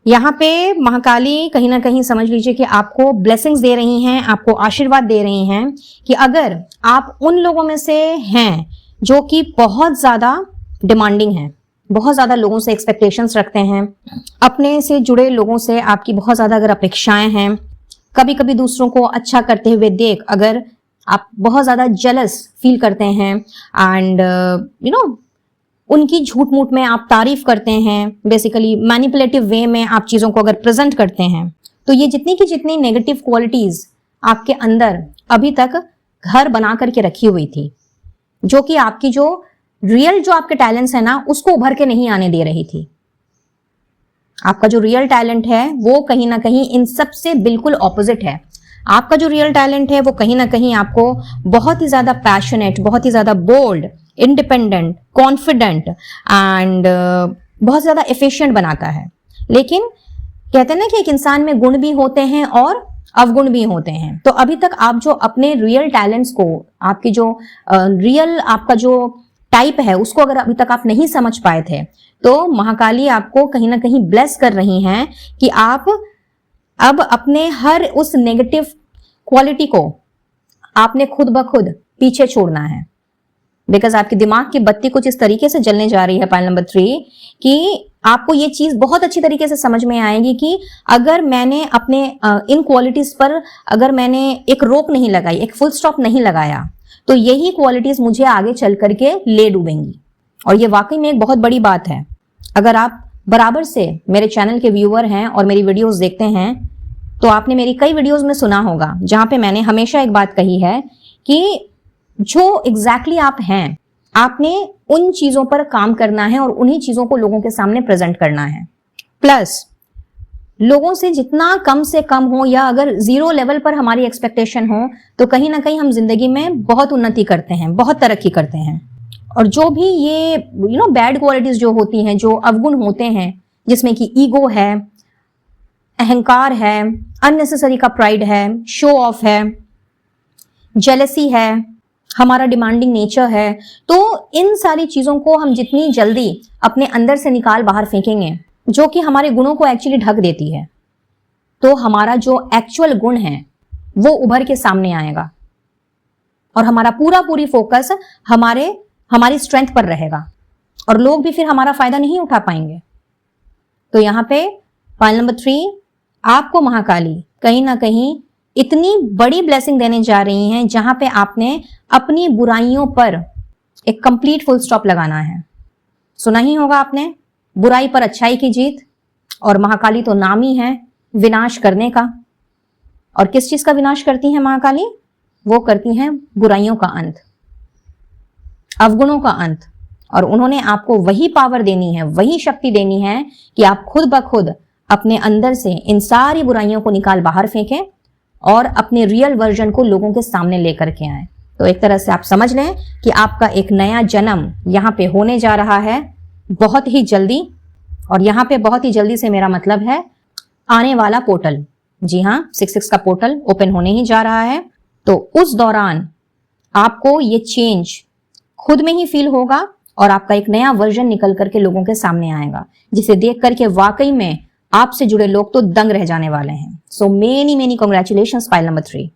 यहाँ पे महाकाली कहीं ना कहीं समझ लीजिए कि आपको ब्लेसिंग्स दे रही हैं, आपको आशीर्वाद दे रही हैं कि अगर आप उन लोगों में से हैं जो कि बहुत ज्यादा डिमांडिंग हैं, बहुत ज्यादा लोगों से एक्सपेक्टेशंस रखते हैं, अपने से जुड़े लोगों से आपकी बहुत ज्यादा अगर अपेक्षाएं हैं, कभी कभी दूसरों को अच्छा करते हुए देख अगर आप बहुत ज्यादा जेलस फील करते हैं, एंड उनकी झूठ मूठ में आप तारीफ करते हैं, बेसिकली मैनिपुलेटिव वे में आप चीजों को अगर प्रेजेंट करते हैं, तो ये जितनी की जितनी नेगेटिव क्वालिटीज आपके अंदर अभी तक घर बना करके रखी हुई थी, जो कि आपकी जो रियल जो आपके टैलेंट्स है ना, उसको उभर के नहीं आने दे रही थी। आपका जो रियल टैलेंट है वो कहीं ना कहीं इन सब से बिल्कुल ऑपोजिट है। आपका जो रियल टैलेंट है वो कहीं ना कहीं आपको बहुत ही ज्यादा पैशनेट, बहुत ही ज्यादा बोल्ड, इंडिपेंडेंट, कॉन्फिडेंट एंड बहुत ज्यादा एफिशिएंट बनाता है। लेकिन कहते हैं ना कि एक इंसान में गुण भी होते हैं और अवगुण भी होते हैं। तो अभी तक आप जो अपने रियल टैलेंट्स को, आपकी जो रियल आपका जो टाइप है, उसको अगर अभी तक आप नहीं समझ पाए थे, तो महाकाली आपको कहीं ना कहीं ब्लेस कर रही हैं कि आप अब अपने हर उस नेगेटिव क्वालिटी को आपने खुद ब खुद पीछे छोड़ना है। बिकॉज आपके दिमाग की बत्ती कुछ इस तरीके से जलने जा रही है पाइल नंबर 3 कि आपको ये चीज बहुत अच्छी तरीके से समझ में आएगी कि अगर मैंने अपने इन क्वालिटीज पर अगर मैंने एक रोक नहीं लगाई, एक फुल स्टॉप नहीं लगाया, तो यही क्वालिटीज मुझे आगे चल करके ले डूबेंगी। और ये वाकई में एक बहुत बड़ी बात है। अगर आप बराबर से मेरे चैनल के व्यूअर हैं और मेरी वीडियोस देखते हैं, तो आपने मेरी कई वीडियोस में सुना होगा जहां पे मैंने हमेशा एक बात कही है कि जो एग्जैक्टली आप हैं, आपने उन चीजों पर काम करना है और उन्हीं चीजों को लोगों के सामने प्रेजेंट करना है। प्लस लोगों से जितना कम से कम हो, या अगर 0 लेवल पर हमारी एक्सपेक्टेशन हो, तो कहीं ना कहीं हम जिंदगी में बहुत उन्नति करते हैं, बहुत तरक्की करते हैं। और जो भी ये बैड क्वालिटीज जो होती हैं, जो अवगुण होते हैं, जिसमें कि ईगो है, अहंकार है, अननेसेसरी का प्राइड है, शो ऑफ है, जेलसी है, हमारा डिमांडिंग नेचर है, तो इन सारी चीजों को हम जितनी जल्दी अपने अंदर से निकाल बाहर फेंकेंगे, जो कि हमारे गुणों को एक्चुअली ढक देती है, तो हमारा जो एक्चुअल गुण है वो उभर के सामने आएगा और हमारा पूरी फोकस हमारी स्ट्रेंथ पर रहेगा और लोग भी फिर हमारा फायदा नहीं उठा पाएंगे। तो यहां पे पॉइंट नंबर 3, आपको महाकाली कहीं ना कहीं इतनी बड़ी ब्लेसिंग देने जा रही हैं जहां पे आपने अपनी बुराइयों पर एक कंप्लीट फुल स्टॉप लगाना है। सुना ही होगा आपने, बुराई पर अच्छाई की जीत, और महाकाली तो नाम ही है विनाश करने का। और किस चीज का विनाश करती है महाकाली? वो करती हैं बुराइयों का अंत, अवगुणों का अंत। और उन्होंने आपको वही पावर देनी है, वही शक्ति देनी है कि आप खुद ब खुद अपने अंदर से इन सारी बुराइयों को निकाल बाहर फेंकें और अपने रियल वर्जन को लोगों के सामने लेकर के आए। तो एक तरह से आप समझ लें कि आपका एक नया जन्म यहाँ पे होने जा रहा है बहुत ही जल्दी। और यहाँ पे बहुत ही जल्दी से मेरा मतलब है आने वाला पोर्टल, जी हाँ, 66 का पोर्टल ओपन होने ही जा रहा है। तो उस दौरान आपको ये चेंज खुद में ही फील होगा और आपका एक नया वर्जन निकल करके लोगों के सामने आएगा, जिसे देख करके वाकई में आपसे जुड़े लोग तो दंग रह जाने वाले हैं। So many congratulations pile number 3।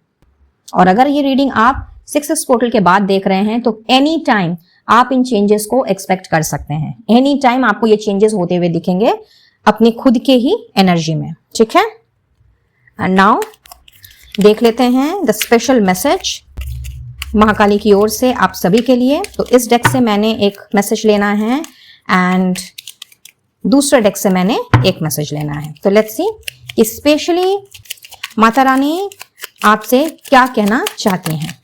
और अगर ये रीडिंग आप 66 पोर्टल के बाद देख रहे हैं तो एनी टाइम आप इन चेंजेस को एक्सपेक्ट कर सकते हैं। एनी टाइम आपको ये चेंजेस होते हुए दिखेंगे अपने खुद के ही एनर्जी में, ठीक है। एंड नाउ देख लेते हैं द स्पेशल मैसेज महाकाली की ओर से आप सभी के लिए। तो इस डेक से मैंने एक मैसेज लेना है एंड दूसरे डेक से मैंने एक मैसेज लेना है। तो लेट्स सी कि स्पेशली माता रानी आपसे क्या कहना चाहती हैं।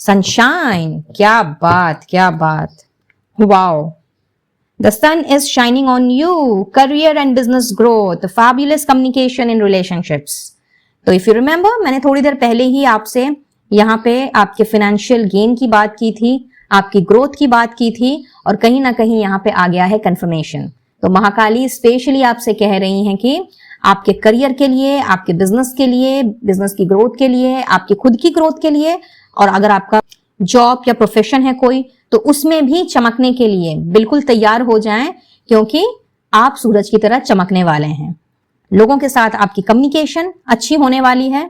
सनशाइन, क्या बात, क्या बात, wow. The sun is shining on you, career and business growth, fabulous communication in relationships. तो if you remember, मैंने थोड़ी देर पहले ही आपसे यहाँ पे आपके financial gain की बात की थी, आपकी growth की बात की थी, और कहीं ना कहीं यहाँ पे आ गया है confirmation। तो महाकाली स्पेशली आपसे कह रही हैं कि आपके करियर के लिए, आपके बिजनेस के लिए, बिजनेस की ग्रोथ के लिए, आपकी खुद की ग्रोथ के लिए, और अगर आपका जॉब या प्रोफेशन है कोई, तो उसमें भी चमकने के लिए बिल्कुल तैयार हो जाएं, क्योंकि आप सूरज की तरह चमकने वाले हैं। लोगों के साथ आपकी कम्युनिकेशन अच्छी होने वाली है।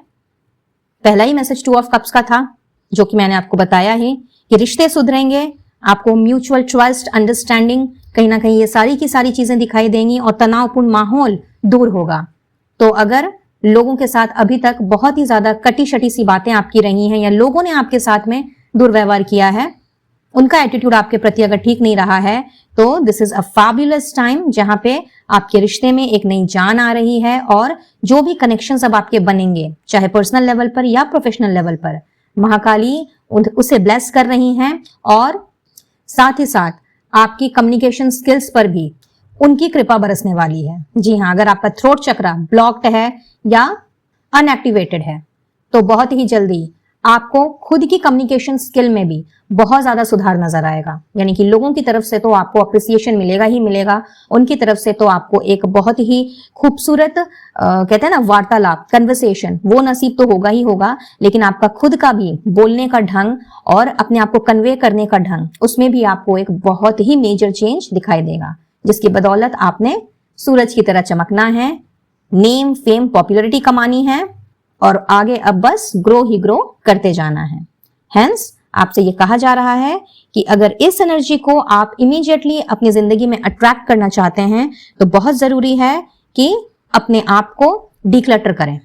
पहला ही मैसेज 2 ऑफ कप्स का था, जो कि मैंने आपको बताया ही कि रिश्ते सुधरेंगे, आपको म्यूचुअल ट्रस्ट, अंडरस्टैंडिंग, कहीं ना कहीं ये सारी की सारी चीजें दिखाई देंगी और तनावपूर्ण माहौल दूर होगा। तो अगर लोगों के साथ अभी तक बहुत ही ज्यादा कटी शटी सी बातें आपकी रही हैं, या लोगों ने आपके साथ में दुर्व्यवहार किया है, उनका एटीट्यूड आपके प्रति अगर ठीक नहीं रहा है, तो this is a fabulous time जहां पे आपके रिश्ते में एक नई जान आ रही है। और जो भी कनेक्शंस अब आपके बनेंगे, चाहे पर्सनल लेवल पर या प्रोफेशनल लेवल पर, महाकाली उसे ब्लेस कर रही हैं। और साथ ही साथ आपकी कम्युनिकेशन स्किल्स पर भी उनकी कृपा बरसने वाली है। जी हाँ, अगर आपका थ्रोट चक्रा ब्लॉक्ड है या अनएक्टिवेटेड है, तो बहुत ही जल्दी आपको खुद की कम्युनिकेशन स्किल में भी बहुत ज्यादा सुधार नजर आएगा। यानी कि लोगों की तरफ से तो आपको अप्रिसिएशन मिलेगा ही मिलेगा, उनकी तरफ से तो आपको एक बहुत ही खूबसूरत कहते हैं ना वार्तालाप, कन्वर्सेशन, वो नसीब तो होगा ही होगा। लेकिन आपका खुद का भी बोलने का ढंग और अपने आप को कन्वे करने का ढंग, उसमें भी आपको एक बहुत ही मेजर चेंज दिखाई देगा, जिसकी बदौलत आपने सूरज की तरह चमकना है, नेम, फेम, पॉपुलैरिटी कमानी है, और आगे अब बस ग्रो ही ग्रो करते जाना है। हेंस आपसे ये कहा जा रहा है कि अगर इस एनर्जी को आप इमीडिएटली अपनी जिंदगी में अट्रैक्ट करना चाहते हैं, तो बहुत जरूरी है कि अपने आप को डिक्लटर करें।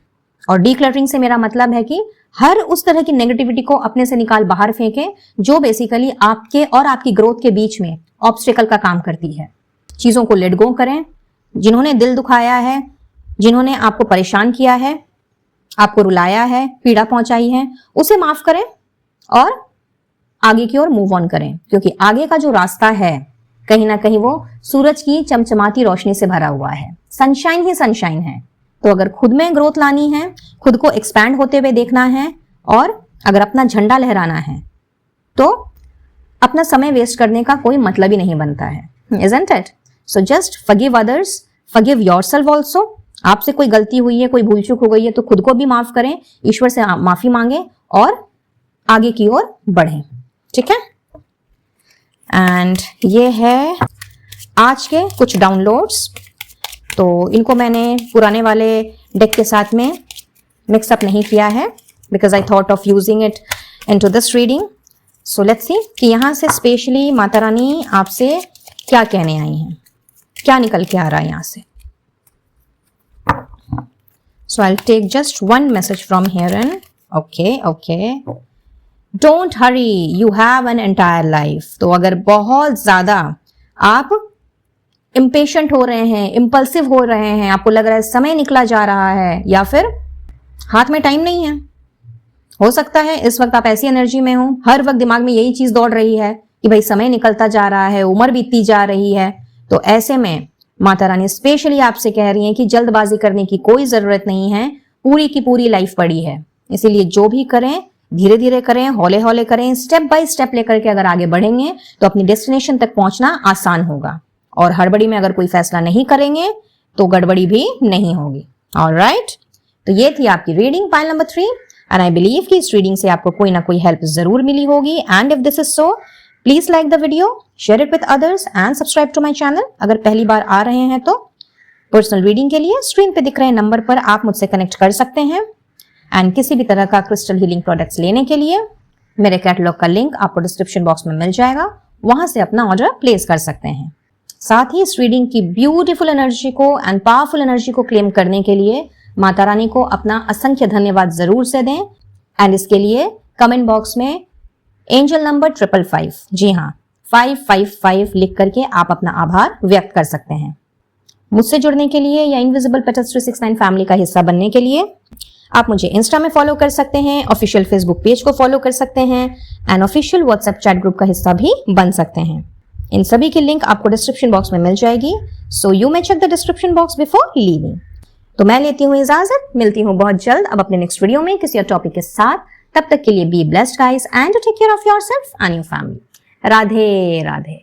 और डिक्लटरिंग से मेरा मतलब है कि हर उस तरह की नेगेटिविटी को अपने से निकाल बाहर फेंकें, जो बेसिकली आपके और आपकी ग्रोथ के बीच में ऑब्स्टिकल का काम करती है। चीजों को लेट गो करें। जिन्होंने दिल दुखाया है, जिन्होंने आपको परेशान किया है, आपको रुलाया है, पीड़ा पहुंचाई है, उसे माफ करें और आगे की ओर मूव ऑन करें। क्योंकि आगे का जो रास्ता है कहीं ना कहीं वो सूरज की चमचमाती रोशनी से भरा हुआ है, सनशाइन ही सनशाइन है। तो अगर खुद में ग्रोथ लानी है, खुद को एक्सपैंड होते हुए देखना है और अगर अपना झंडा लहराना है तो अपना समय वेस्ट करने का कोई मतलब ही नहीं बनता है, isn't it? So just forgive others, forgive yourself also. आपसे कोई गलती हुई है, कोई भूल चूक हो गई है तो खुद को भी माफ करें, ईश्वर से माफी मांगे और आगे की ओर बढ़ें, ठीक है। एंड ये है आज के कुछ डाउनलोड्स। तो इनको मैंने पुराने वाले डेक के साथ में मिक्सअप नहीं किया है because I thought of using it into this reading. So let's see कि यहाँ से स्पेशली माता रानी आपसे क्या कहने आई हैं, क्या निकल के आ रहा है यहाँ से। So I take just one message from here and okay don't worry, you have an entire life. तो अगर बहुत ज्यादा आप इम्पेशेंट हो रहे हैं, इम्पल्सिव हो रहे हैं, आपको लग रहा है समय निकला जा रहा है या फिर हाथ में टाइम नहीं है, हो सकता है इस वक्त आप ऐसी एनर्जी में हो, हर वक्त दिमाग में यही चीज दौड़ रही है कि भाई समय निकलता जा रहा है, उम्र बीतती जा रही है। तो ऐसे में माता रानी स्पेशली आपसे कह रही हैं कि जल्दबाजी करने की कोई जरूरत नहीं है, पूरी की पूरी लाइफ पड़ी है। इसीलिए जो भी करें धीरे धीरे करें, हौले हौले करें, स्टेप बाय स्टेप लेकर के अगर आगे बढ़ेंगे तो अपनी डेस्टिनेशन तक पहुंचना आसान होगा। और हड़बड़ी में अगर कोई फैसला नहीं करेंगे तो गड़बड़ी भी नहीं होगी। ऑलराइट, तो ये थी आपकी reading pile number 3 and I believe कि इस रीडिंग से आपको कोई ना कोई हेल्प जरूर मिली होगी। And if this is so, please like the video, share it with others and subscribe to my channel. अगर पहली बार आ रहे हैं तो पर्सनल रीडिंग के लिए स्क्रीन पे दिख रहे नंबर पर आप मुझसे कनेक्ट कर सकते हैं। एंड किसी भी तरह का क्रिस्टल हीलिंग प्रोडक्ट्स लेने के लिए मेरे कैटलॉग का लिंक आपको डिस्क्रिप्शन बॉक्स में मिल जाएगा, वहां से अपना ऑर्डर प्लेस कर सकते हैं। साथ ही इस रीडिंग की ब्यूटीफुल एनर्जी को एंड पावरफुल एनर्जी को क्लेम करने के लिए माता रानी को अपना असंख्य धन्यवाद जरूर से दें। एंड इसके लिए कमेंट बॉक्स में एंजल नंबर 555, जी हाँ 555 लिख करके आप अपना आभार व्यक्त कर सकते हैं। मुझसे जुड़ने के लिए या इनविजिबल पेटल्स 369 फैमिली का हिस्सा बनने के लिए आप मुझे इंस्टा में फॉलो कर सकते हैं, ऑफिशियल फेसबुक पेज को फॉलो कर सकते हैं and official WhatsApp chat group का हिस्सा भी बन सकते हैं। इन सभी की लिंक आपको डिस्क्रिप्शन बॉक्स में मिल जाएगी, so you may check the description box before leaving. तो मैं लेती हूँ इजाजत, मिलती हूँ बहुत जल्द अब अपने नेक्स्ट वीडियो में किसी और टॉपिक के साथ। तब तक के लिए be blessed guys and take care of yourself and your family. Radhe Radhe.